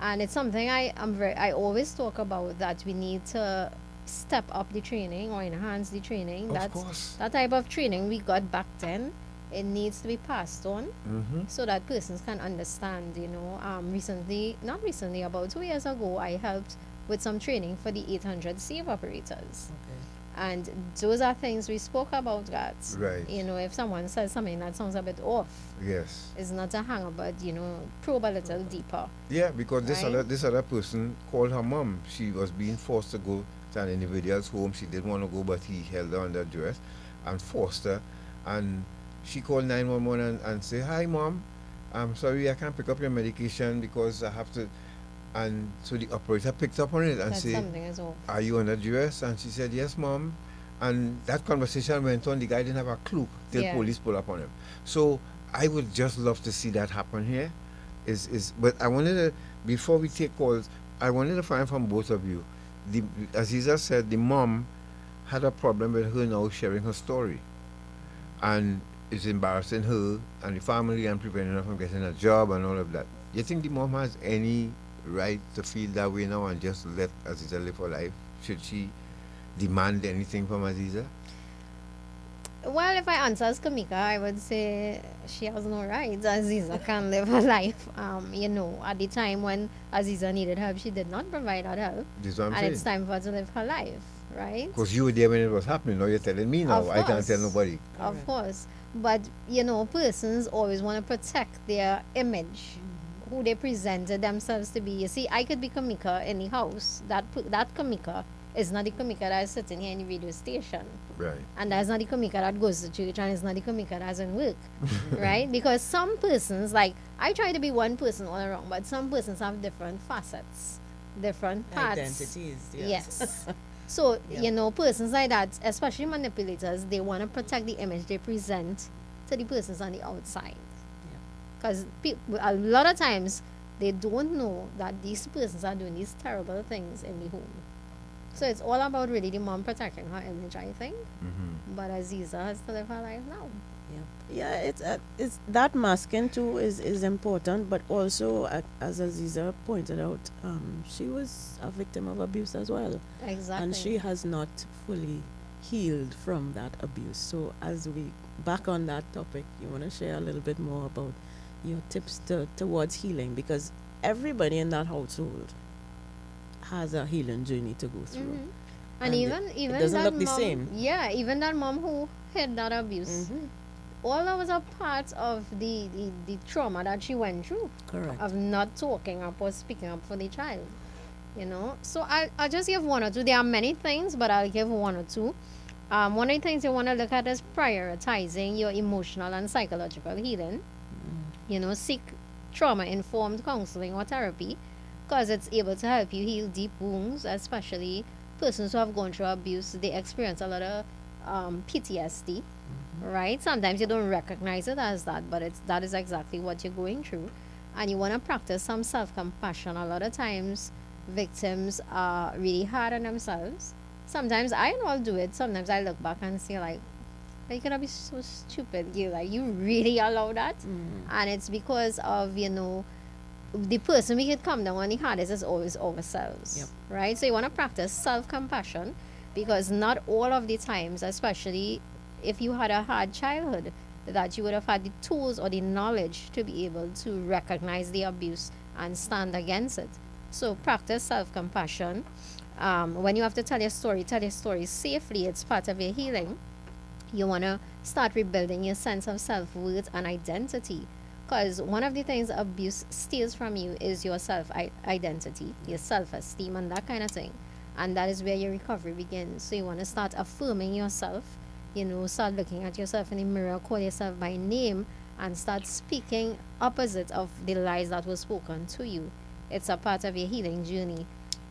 And it's something I always talk about, that we need to step up the training or enhance the training. Of course. That type of training we got back then, it needs to be passed on so that persons can understand, you know. Not recently, about 2 years ago, I helped with some training for the 800 SAVE operators. And those are things we spoke about, that, right. You know, if someone says something that sounds a bit off, yes, it's not a hang up, but, you know, probe a little deeper. Yeah, because this other person called her mom. She was being forced to go to an individual's home. She didn't want to go, but he held her under duress and forced her. And she called 911 and said, "Hi, Mom, I'm sorry I can't pick up your medication because I have to." And so the operator picked up on it and said, "Are you under duress?" And she said, "Yes, Mom." And that conversation went on. The guy didn't have a clue till police pulled up on him. So I would just love to see that happen here. But I wanted to, before we take calls, I wanted to find from both of you. Aziza said the mom had a problem with her now sharing her story, and it's embarrassing her and the family and preventing her from getting a job and all of that. Do you think the mom has any right to feel that way now and just let Aziza live her life? Should she demand anything from Aziza? Well, if I answer as Camika, I would say she has no right. Aziza can live her life. You know, at the time when Aziza needed help, she did not provide that help. This is what I'm and saying. It's time for her to live her life, right? Because you were there when it was happening. Now you're telling me now. I can't tell nobody. Of course. But, you know, persons always want to protect their image, who they presented themselves to be. You see, I could be Camika in the house. That Camika is not the Camika that is sitting here in the radio station. Right. And that's not the Camika that goes to church, and it's not the Camika that's in work. Right? Because some persons, like, I try to be one person all around, but some persons have different facets, different parts. Identities, yes. So, you know, persons like that, especially manipulators, they want to protect the image they present to the persons on the outside. Because a lot of times, they don't know that these persons are doing these terrible things in the home. So it's all about really the mom protecting her image, I think. But Aziza has to live her life now. Yeah, it's that masking too is important, but also as Aziza pointed out, she was a victim of abuse as well. Exactly. And she has not fully healed from that abuse. So as we back on that topic, you want to share a little bit more about your tips towards healing, because everybody in that household has a healing journey to go through. And even it doesn't that look the mom, same. Yeah, even that mom who had that abuse. All of us are parts of the trauma that she went through. Correct. Of not talking up or speaking up for the child. You know? So I'll just give one or two. There are many things, but I'll give one or two. One of the things you want to look at is prioritizing your emotional and psychological healing. You know, seek trauma-informed counseling or therapy, because it's able to help you heal deep wounds, especially persons who have gone through abuse. They experience a lot of PTSD, right? Sometimes you don't recognize it as that, but that is exactly what you're going through. and you want to practice some self-compassion. A lot of times victims are really hard on themselves. Sometimes I and all do it. Sometimes I look back and say like, you cannot be so stupid. You like, you really allow that? And it's because of, you know, the person we could come down on the hardest is always ourselves. Right? So you want to practice self-compassion, because not all of the times, especially if you had a hard childhood, that you would have had the tools or the knowledge to be able to recognize the abuse and stand against it. So practice self-compassion. When you have to tell your story safely. It's part of your healing. You want to start rebuilding your sense of self-worth and identity, because one of the things abuse steals from you is your self-identity, your self-esteem, and that kind of thing. And that is where your recovery begins. So you want to start affirming yourself, you know, start looking at yourself in the mirror, call yourself by name, and start speaking opposite of the lies that were spoken to you. It's a part of your healing journey.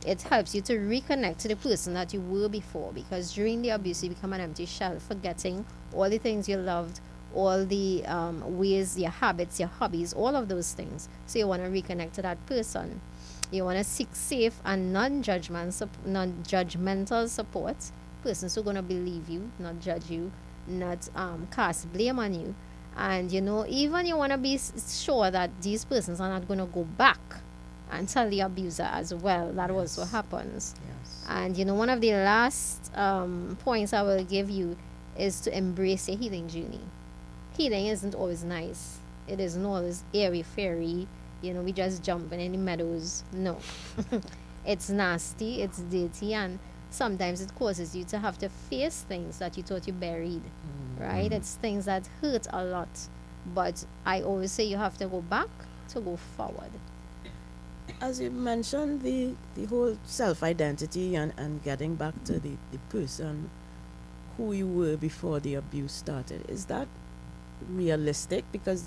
It helps you to reconnect to the person that you were before, because during the abuse you become an empty shell, forgetting all the things you loved, all the ways, your habits, your hobbies, all of those things. So you want to reconnect to that person. You want to seek safe and non-judgmental support, persons who are going to believe you, not judge you, not cast blame on you. And, you know, even you want to be sure that these persons are not going to go back and tell the abuser as well. That also happens. And, you know, one of the last points I will give you is to embrace your healing journey. Healing isn't always nice. It isn't always airy-fairy. You know, we just jumping in the meadows. No. It's nasty, it's dirty, and sometimes it causes you to have to face things that you thought you buried. Right? It's things that hurt a lot. But I always say you have to go back to go forward. As you mentioned, the whole self-identity and getting back to the person who you were before the abuse started, is that realistic? Because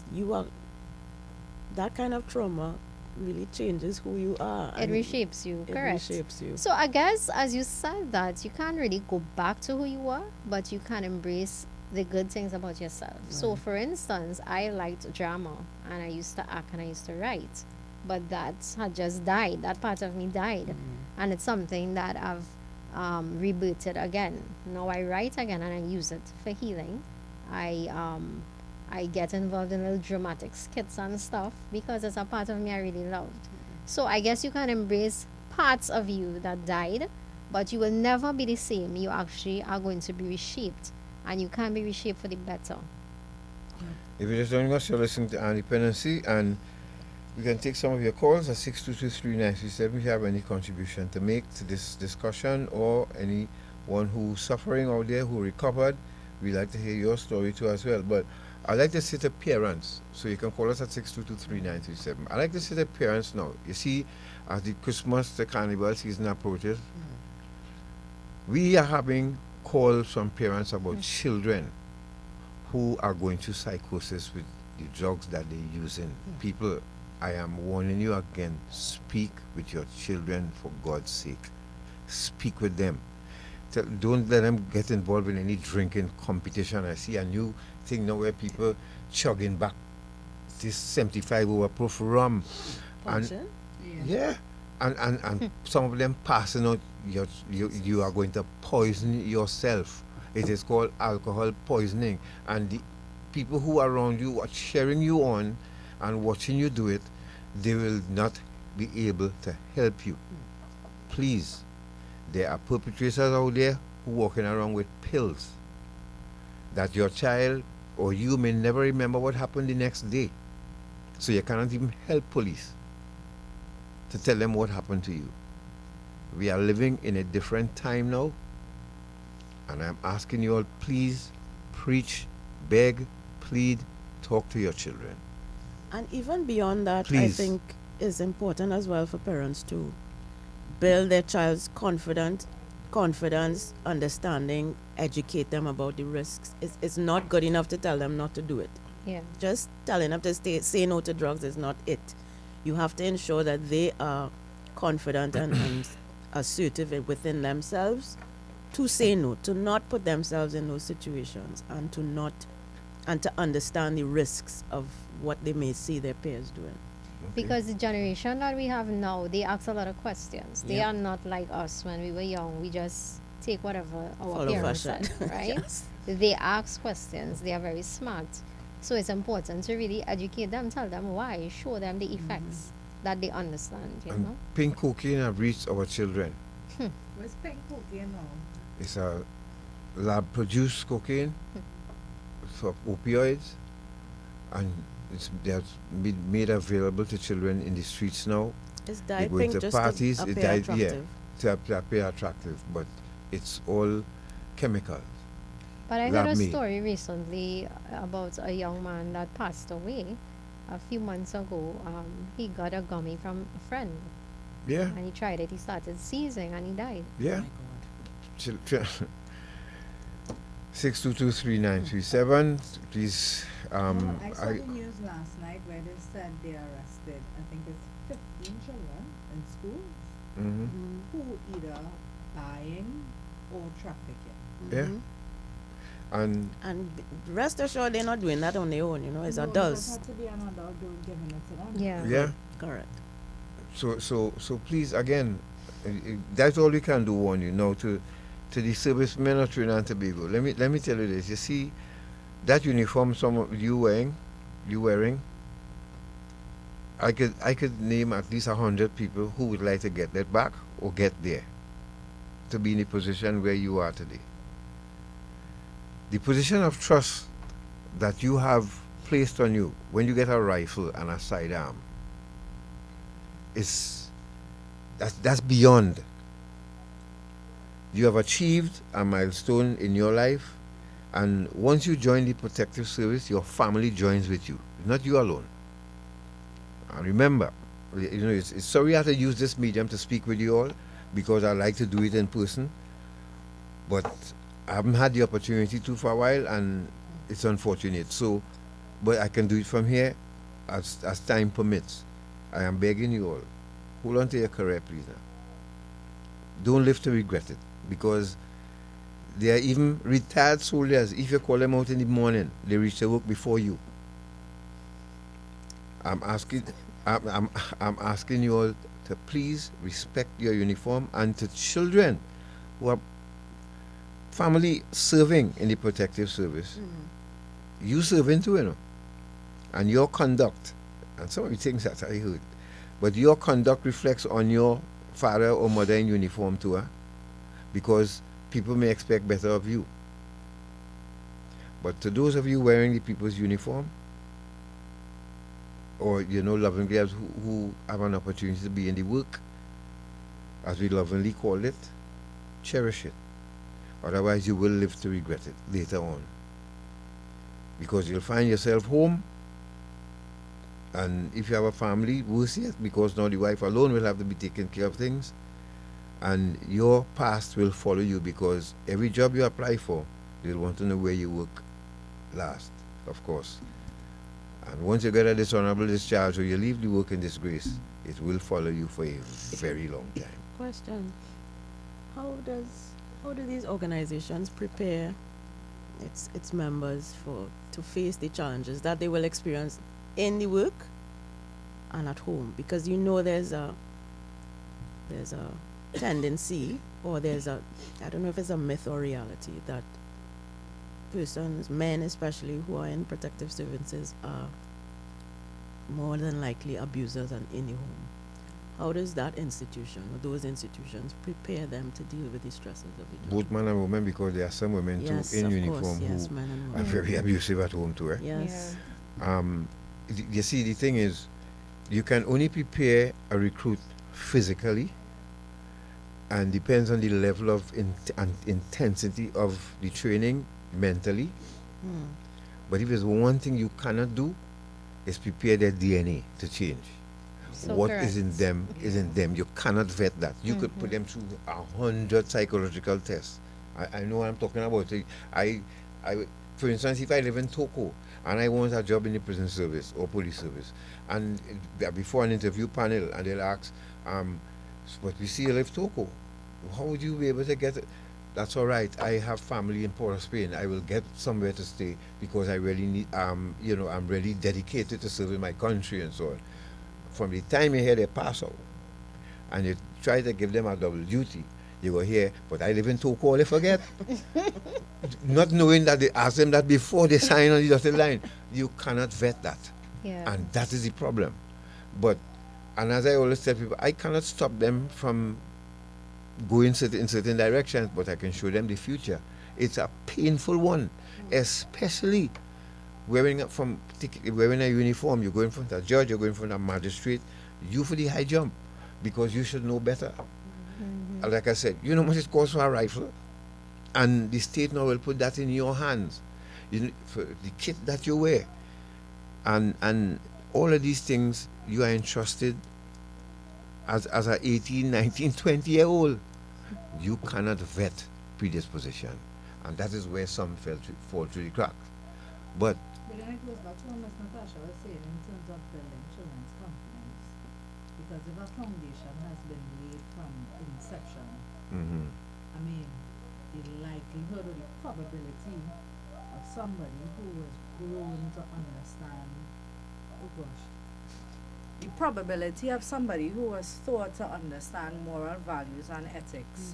that kind of trauma really changes who you are. It reshapes you, correct. It reshapes you. So I guess, as you said that, you can't really go back to who you were, but you can embrace the good things about yourself. Right. So for instance, I liked drama, and I used to act and I used to write. But that had just died. That part of me died. And it's something that I've rebooted again. Now I write again and I use it for healing. I get involved in little dramatic skits and stuff because it's a part of me I really loved. So I guess you can embrace parts of you that died, but you will never be the same. You actually are going to be reshaped, and you can be reshaped for the better. If you're just joining us, you're listening to Independency, and we can take some of your calls at 622-3937 if you have any contribution to make to this discussion, or anyone who's suffering out there who recovered. We'd like to hear your story too as well. But I'd like to say to parents, so you can call us at 622-3937. I'd like to say to parents now, you see, as the Christmas, the carnival season approaches, we are having calls from parents about children who are going through psychosis with the drugs that they're using. People, I am warning you again, speak with your children for God's sake. Speak with them. Don't let them get involved in any drinking competition. I see a new thing now where people chugging back this 75 over proof rum. And some of them passing out, you are going to poison yourself. It is called alcohol poisoning. And the people who are around you are cheering you on and watching you do it, they will not be able to help you. Please, there are perpetrators out there who walking around with pills that your child or you may never remember what happened the next day. So you cannot even help police to tell them what happened to you. We are living in a different time now, and I'm asking you all, please preach, beg, plead, talk to your children. And even beyond that, Please. I think it's important as well for parents to build their child's confidence, understanding, educate them about the risks. It's not good enough to tell them not to do it. Yeah. Just telling them to say no to drugs is not it. You have to ensure that they are confident and assertive within themselves to say no, to not put themselves in those situations, and to understand the risks of what they may see their peers doing. Because the generation that we have now, they ask a lot of questions. They Yeah. are not like us when we were young. We just take whatever our Follow parents fashion. said, right? Yes. They ask questions. They are very smart. So it's important to really educate them, tell them why, show them the effects that they understand, you And know? pink cocaine have reached our children. Where's pink cocaine now? It's a lab-produced cocaine for opioids, and they're made available to children in the streets now. It's They dyed go pink into just parties. to It appear died, attractive. to appear attractive, but it's all chemicals. But I heard a Lab-made. story recently about a young man that passed away a few months ago. He got a gummy from a friend. Yeah. And he tried it. He started seizing and he died. Yeah. 6223937. Please. I saw the news last night where they said they arrested, I think it's 15 children in schools who either buying or trafficking. Yeah. And rest assured, they're not doing that on their own. You know, it's No, adults. It had to be an adult giving it to them. Yeah. yeah. Correct. So please again, that's all we can do on you now to the servicemen of Trinidad and Tobago. Let me tell you this. You see, that uniform some of you wearing. I could name at least 100 people who would like to get that back or get there, to be in the position where you are today. The position of trust that you have placed on you when you get a rifle and a sidearm that's beyond. You have achieved a milestone in your life, and once you join the protective service, your family joins with you, not you alone. And remember, you know, it's sorry I have to use this medium to speak with you all, because I like to do it in person, but I haven't had the opportunity to for a while, and it's unfortunate. So, but I can do it from here as time permits. I am begging you all, hold on to your career, please. Now. Don't live to regret it, because there are even retired soldiers. If you call them out in the morning, they reach their work before you. I'm asking you all to please respect your uniform, and to children who are family serving in the protective service. You serving too, you know, and your conduct, and some of the things that I heard, but your conduct reflects on your father or mother in uniform too, because people may expect better of you. But to those of you wearing the people's uniform, or loving gloves, who have an opportunity to be in the work, as we lovingly call it, cherish it. Otherwise you will live to regret it later on, because you'll find yourself home, and if you have a family, worse yet, because now the wife alone will have to be taking care of things, and your past will follow you, because every job you apply for, they'll want to know where you work last, of course. And once you get a dishonorable discharge, or you leave the work in disgrace, it will follow you for a very long time. Question: How do these organizations prepare its members to face the challenges that they will experience in the work and at home? Because there's a tendency, or I don't know if it's a myth or reality, that persons, men especially, who are in protective services are more than likely abusers and in the home. How does that institution or those institutions prepare them to deal with the stresses of the job? Both men and women, because there are some women too in uniform who are very abusive at home too. Yes. You see, the thing is, you can only prepare a recruit physically, and depends on the level of intensity of the training mentally. But if there's one thing you cannot do, is prepare their DNA to change. So what correct. is in them is in them. You cannot vet that. You could put them through 100 psychological tests. I know what I'm talking about. For instance, if I live in Toko and I want a job in the prison service or police service, and before an interview panel, and they'll ask, but we see you live Toko, how would you be able to get it? That's all right. I have family in Port of Spain. I will get somewhere to stay, because I really need, I'm really dedicated to serving my country and so on. from the time you hear they pass out, and you try to give them a double duty, you will hear, but I live in Toko, they forget. Not knowing that they ask them that before they sign on the dotted line. You cannot vet that. Yeah. And that is the problem. But, and as I always tell people, I cannot stop them from going in certain directions, but I can show them the future. It's a painful one, especially wearing a uniform. You go in front of a judge, you go in front of a magistrate, you for the high jump, because you should know better. Like I said, you know how much it costs for a rifle? And the state now will put that in your hands, for the kit that you wear. And all of these things, you are entrusted as an 18, 19, 20-year-old. You cannot vet predisposition. And that is where some fall through the cracks. But then it goes back to what Ms. Natasha was saying in terms of building children's confidence. Because if a foundation has been laid from inception, I mean, the likelihood or the probability of somebody who was grown to understand, the probability of somebody who was thought to understand moral values and ethics,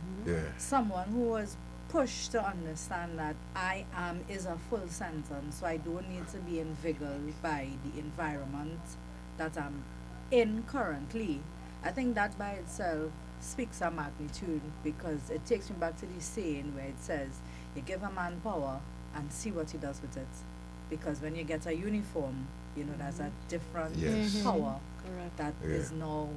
someone who was pushed to understand that I am is a full sentence, so I don't need to be inveigled by the environment that I'm in currently. I think that by itself speaks a magnitude, because it takes me back to the saying where it says, you give a man power and see what he does with it. Because when you get a uniform, there's a different power that is now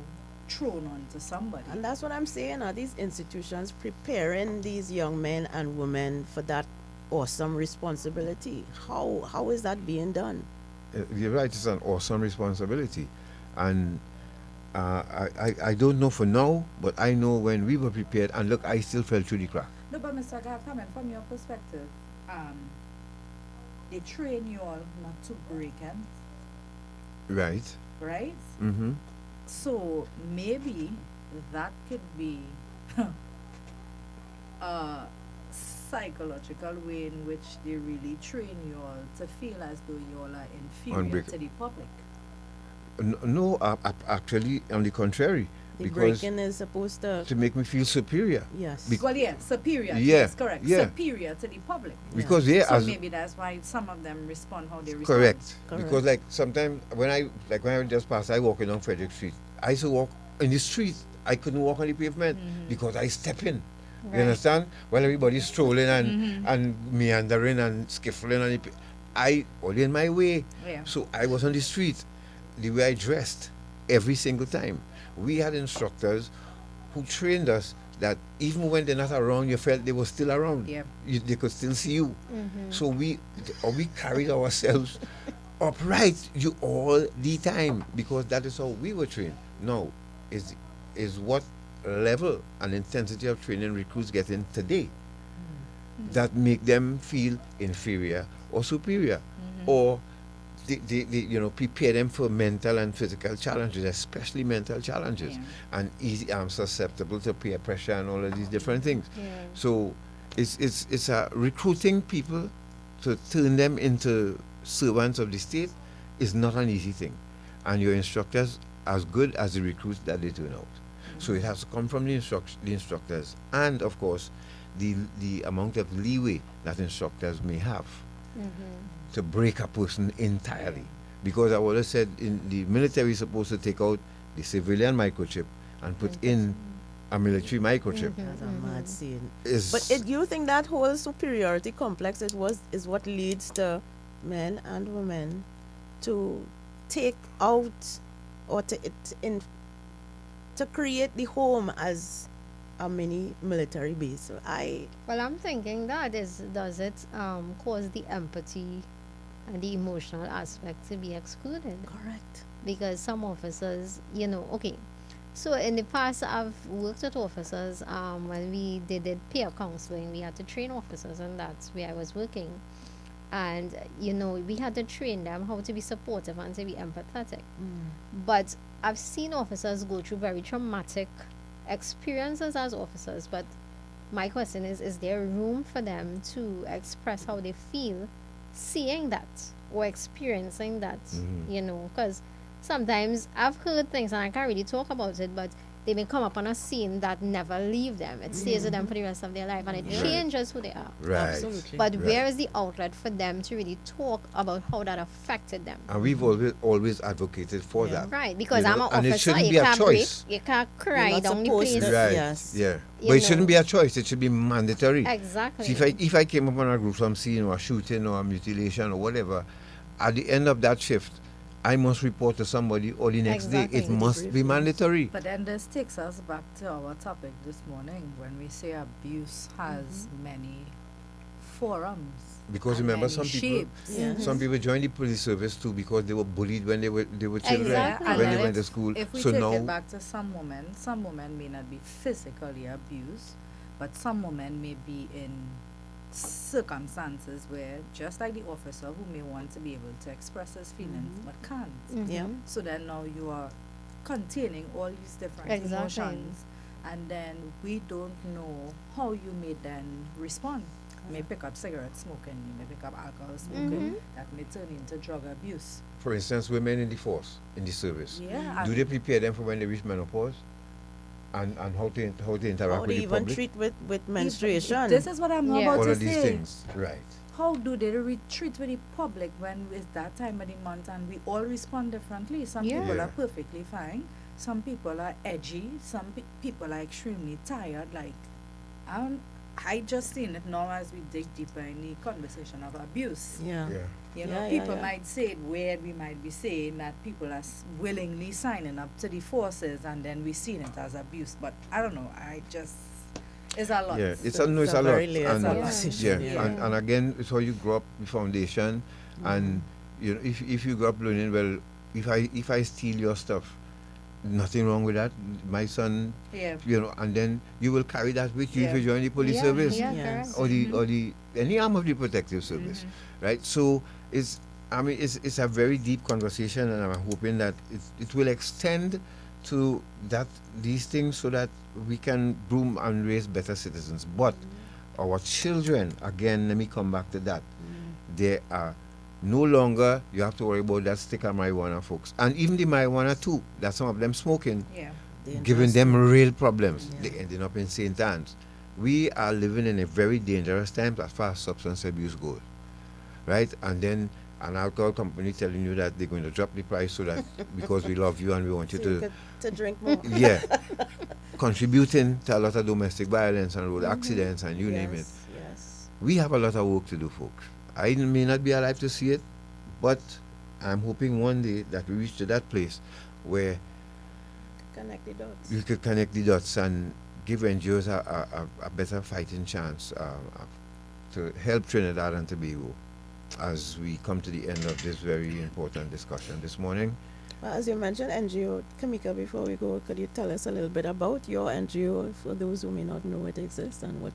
thrown onto somebody. And that's what I'm saying. Are these institutions preparing these young men and women for that awesome responsibility? How is that being done? You're right, it's an awesome responsibility. And I don't know for now, but I know when we were prepared, and look, I still fell through the crack. No, but Mr. Gav, coming from your perspective, they train you all not to break in. Right. Right? Mm-hmm. So maybe that could be a psychological way in which they really train you all to feel as though you all are inferior to the public. No, actually, on the contrary. The because breaking is supposed to make me feel superior. Yes. Superior. Yeah, Yes, correct. yeah. Superior to the public. Because so maybe that's why some of them respond how they respond. Correct. Because like sometimes when I just passed, I walk along Frederick Street. I used to walk in the street. I couldn't walk on the pavement because I step in. Right. You understand? While everybody's strolling and meandering and skiffling on I only in my way. Yeah. So I was on the street. The way I dressed every single time. We had instructors who trained us that even when they're not around, you felt they were still around. Yeah. They could still see you. So we carried ourselves upright all the time, because that is how we were trained. Now, is what level and intensity of training recruits get in today that make them feel inferior or superior, or they prepare them for mental and physical challenges, especially mental challenges, and susceptible to peer pressure and all of these different things. So it's a recruiting people to turn them into servants of the state is not an easy thing, and your instructors as good as the recruits that they turn out. So it has to come from the instructors, and of course the amount of leeway that instructors may have to break a person entirely. Because I always said in the military is supposed to take out the civilian microchip and put in a military microchip. That's a mad scene. Is- But you think that whole superiority complex is what leads to men and women to take out or to create the home as a mini military base? So I'm thinking that does it cause the empathy and the emotional aspect to be excluded? Correct. Because some officers, okay. So in the past, I've worked with officers. When we did peer counseling, we had to train officers, and that's where I was working. And we had to train them how to be supportive and to be empathetic. But I've seen officers go through very traumatic experiences as officers. But my question is there room for them to express how they feel seeing that or experiencing that? Because sometimes I've heard things and I can't really talk about it, but they may come up on a scene that never leave them. It stays with them for the rest of their life, and it changes who they are. Right. Absolutely. But where is the outlet for them to really talk about how that affected them? And we've always advocated for that. Right, because You I'm know, an and it officer, shouldn't you be a can't break, choice. you can't cry You're not down the supposed place. to. Right. Yes. Yeah. You But it know. shouldn't be a choice. It should be mandatory. Exactly. See, if I came upon a gruesome scene or a shooting or a mutilation or whatever, at the end of that shift, I must report to somebody, or the next day it must be mandatory. But then this takes us back to our topic this morning when we say abuse has many forums. Because and remember, many some people, shapes. some people joined the police service too because they were bullied when they were children, Exactly. when And they if- went to school. If we So take now, it back to some women may not be physically abused, but some women may be in circumstances where, just like the officer who may want to be able to express his feelings but can't. Yeah. So then now you are containing all these different Exactly. emotions, and then we don't know how you may then respond. You may pick up cigarette smoking, you may pick up alcohol smoking, that may turn into drug abuse. for instance, women in the force, in the service, Yeah. do they prepare them for when they reach menopause? And how to interact How with they the even public? treat with menstruation. This is what I'm Yeah. about All to of these say. things, right? How do they treat with the public when it's that time of the month and we all respond differently? Some Yeah. people Yeah. are perfectly fine. Some people are edgy. Some people are extremely tired. Like, I just seen it now as we dig deeper in the conversation of abuse. Yeah. Yeah. You know, Yeah, yeah, people yeah. might say it weird. We might be saying that people are willingly signing up to the forces, and then we seen it as abuse. But I don't know. It's a lot. Yeah, it's So a no, it's it's a a lot. very layered And, conversation, yeah, yeah. And again, it's how you grow up, the foundation, and you know, if you grow up learning, well, if I steal your stuff, nothing wrong with that. My son, Yeah. you know, and then you will carry that with you if Yeah. you join the police Yeah, service yeah, Yes. correct. or the any arm of the protective service, right? So it's a very deep conversation, and I'm hoping that it will extend to these things so that we can groom and raise better citizens. But our children, again, let me come back to that. They are no longer, you have to worry about that stick of marijuana, folks, and even the marijuana too. That some of them smoking, Yeah. giving them real problems. They ending up in St. Anne's. We are living in a very dangerous time as far as substance abuse goes, right? And then an alcohol company telling you that they're going to drop the price so that because we love you and we want you So you to, get to drink more. yeah, contributing to a lot of domestic violence and road accidents and you name it. Yes. We have a lot of work to do, folks. I may not be alive to see it, but I'm hoping one day that we reach to that place where Connect the dots. we could connect the dots and give NGOs a better fighting chance to help Trinidad and Tobago as we come to the end of this very important discussion this morning. Well, as you mentioned NGO, Camika, before we go, could you tell us a little bit about your NGO for those who may not know it exists and what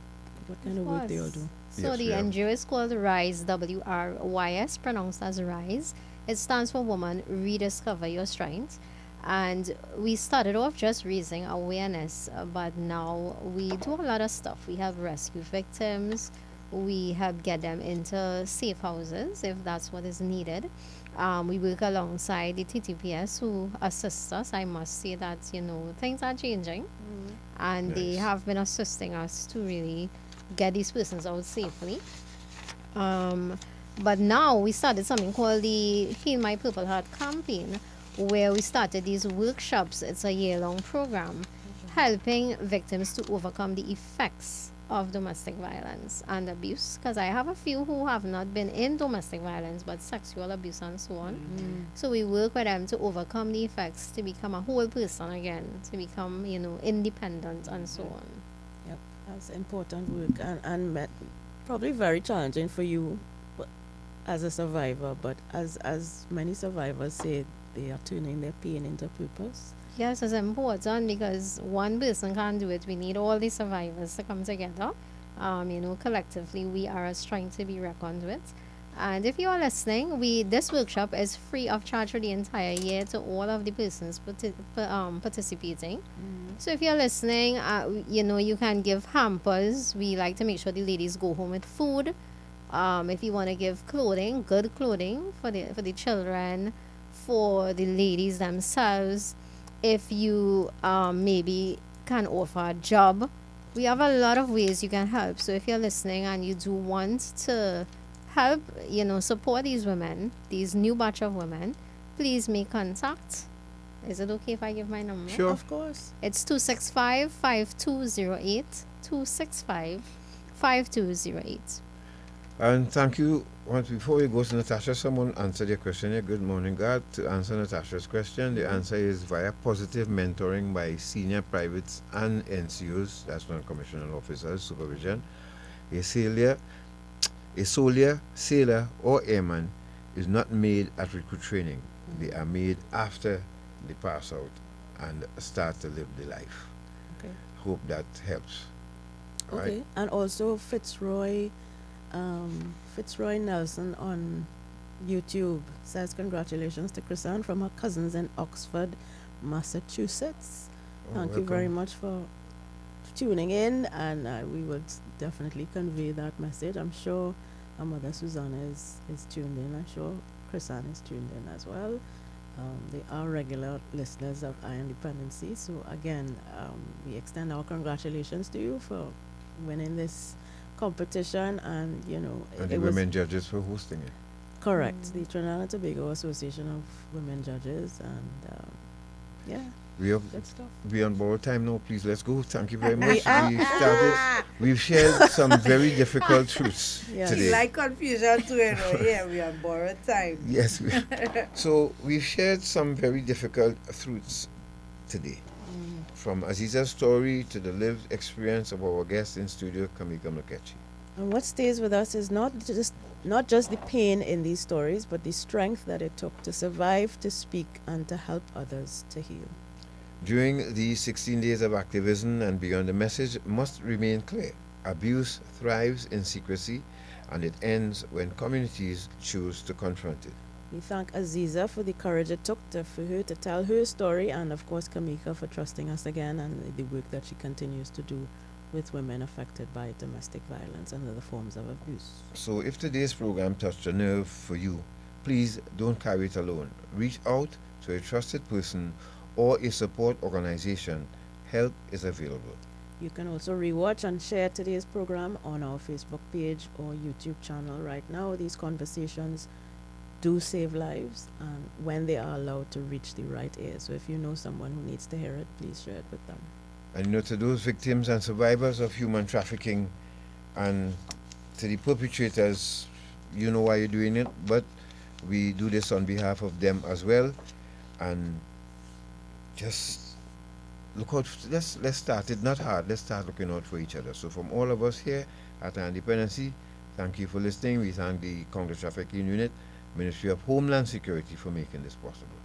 kind of work they all do? So Yes, the yeah. NGO is called RISE, WRYS, pronounced as RISE. It stands for Woman Rediscover Your Strength. And we started off just raising awareness, but now we do a lot of stuff. We have rescue victims. We help get them into safe houses if that's what is needed. We work alongside the TTPS who assist us. I must say that, you know, things are changing. And they Nice. have been assisting us to really get these persons out safely. But now we started something called the Heal My Purple Heart campaign, where we started these workshops. It's a year-long program helping victims to overcome the effects of domestic violence and abuse, because I have a few who have not been in domestic violence but sexual abuse and so on. So we work with them to overcome the effects, to become a whole person again, to become, you know, independent and so on. Yep, that's important work and probably very challenging for you as a survivor, but as many survivors say, they are turning their pain into purpose. Yes, it's important because one person can't do it. We need all the survivors to come together. You know, collectively, we are a strength to be reckoned with. And if you are listening, this workshop is free of charge for the entire year to all of the persons participating. So if you're listening, you know, you can give hampers. We like to make sure the ladies go home with food. If you want to give clothing, good clothing for the children, for the ladies themselves, if you maybe can offer a job, we have a lot of ways you can help. So if you're listening and you do want to help, support these women, these new batch of women, please make contact. Is it okay if I give my number? Sure. Of course. It's 265-5208, 265-5208. And thank you. Once before we go to Natasha, someone answered your question here. Good morning, God. To answer Natasha's question, the answer is via positive mentoring by senior privates and NCOs, that's non-commissioned officers, supervision. A soldier, sailor, or airman is not made at recruit training. They are made after they pass out and start to live the life. Okay. Hope that helps. All Okay. right? And also Fitzroy Nelson on YouTube says congratulations to Chrisanne from her cousins in Oxford, Massachusetts. Thank you very much for tuning in, and we would definitely convey that message. I'm sure our mother Susanna is tuned in. I'm sure Chrisanne is tuned in as well. They are regular listeners of Iron Dependency. So again, we extend our congratulations to you for winning this competition, and And the women judges for hosting it. Correct. The Trinidad and Tobago Association of Women Judges, and good stuff. We on borrowed time now. Please, let's go. Thank you very much. We've shared some very difficult truths today. Like confusion too, Yeah, we on borrowed time. Yes. So we've shared some very difficult truths today. From Aziza's story to the lived experience of our guest in studio, Camika McLetchie. And what stays with us is not just the pain in these stories, but the strength that it took to survive, to speak, and to help others to heal. During these 16 days of activism and beyond, the message must remain clear. Abuse thrives in secrecy, and it ends when communities choose to confront it. We thank Aziza for the courage it took for her to tell her story, and of course Camika for trusting us again and the work that she continues to do with women affected by domestic violence and other forms of abuse. So if today's program touched a nerve for you, please don't carry it alone. Reach out to a trusted person or a support organization. Help is available. You can also rewatch and share today's program on our Facebook page or YouTube channel. Right now, these conversations do save lives, and when they are allowed to reach the right ear. So if you know someone who needs to hear it, please share it with them. And to those victims and survivors of human trafficking, and to the perpetrators, you know why you're doing it, but we do this on behalf of them as well. And just look out. Let's start it not hard. Let's start looking out for each other. So from all of us here at Our Independency, thank you for listening. We thank the Counter-Trafficking Unit, Ministry of Homeland Security, for making this possible.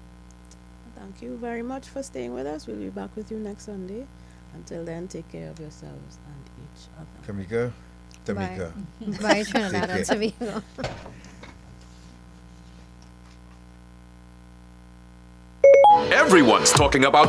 Thank you very much for staying with us. We'll be back with you next Sunday. Until then, take care of yourselves and each other. Tamika. Bye, Trinidad and Tobago. Everyone's talking about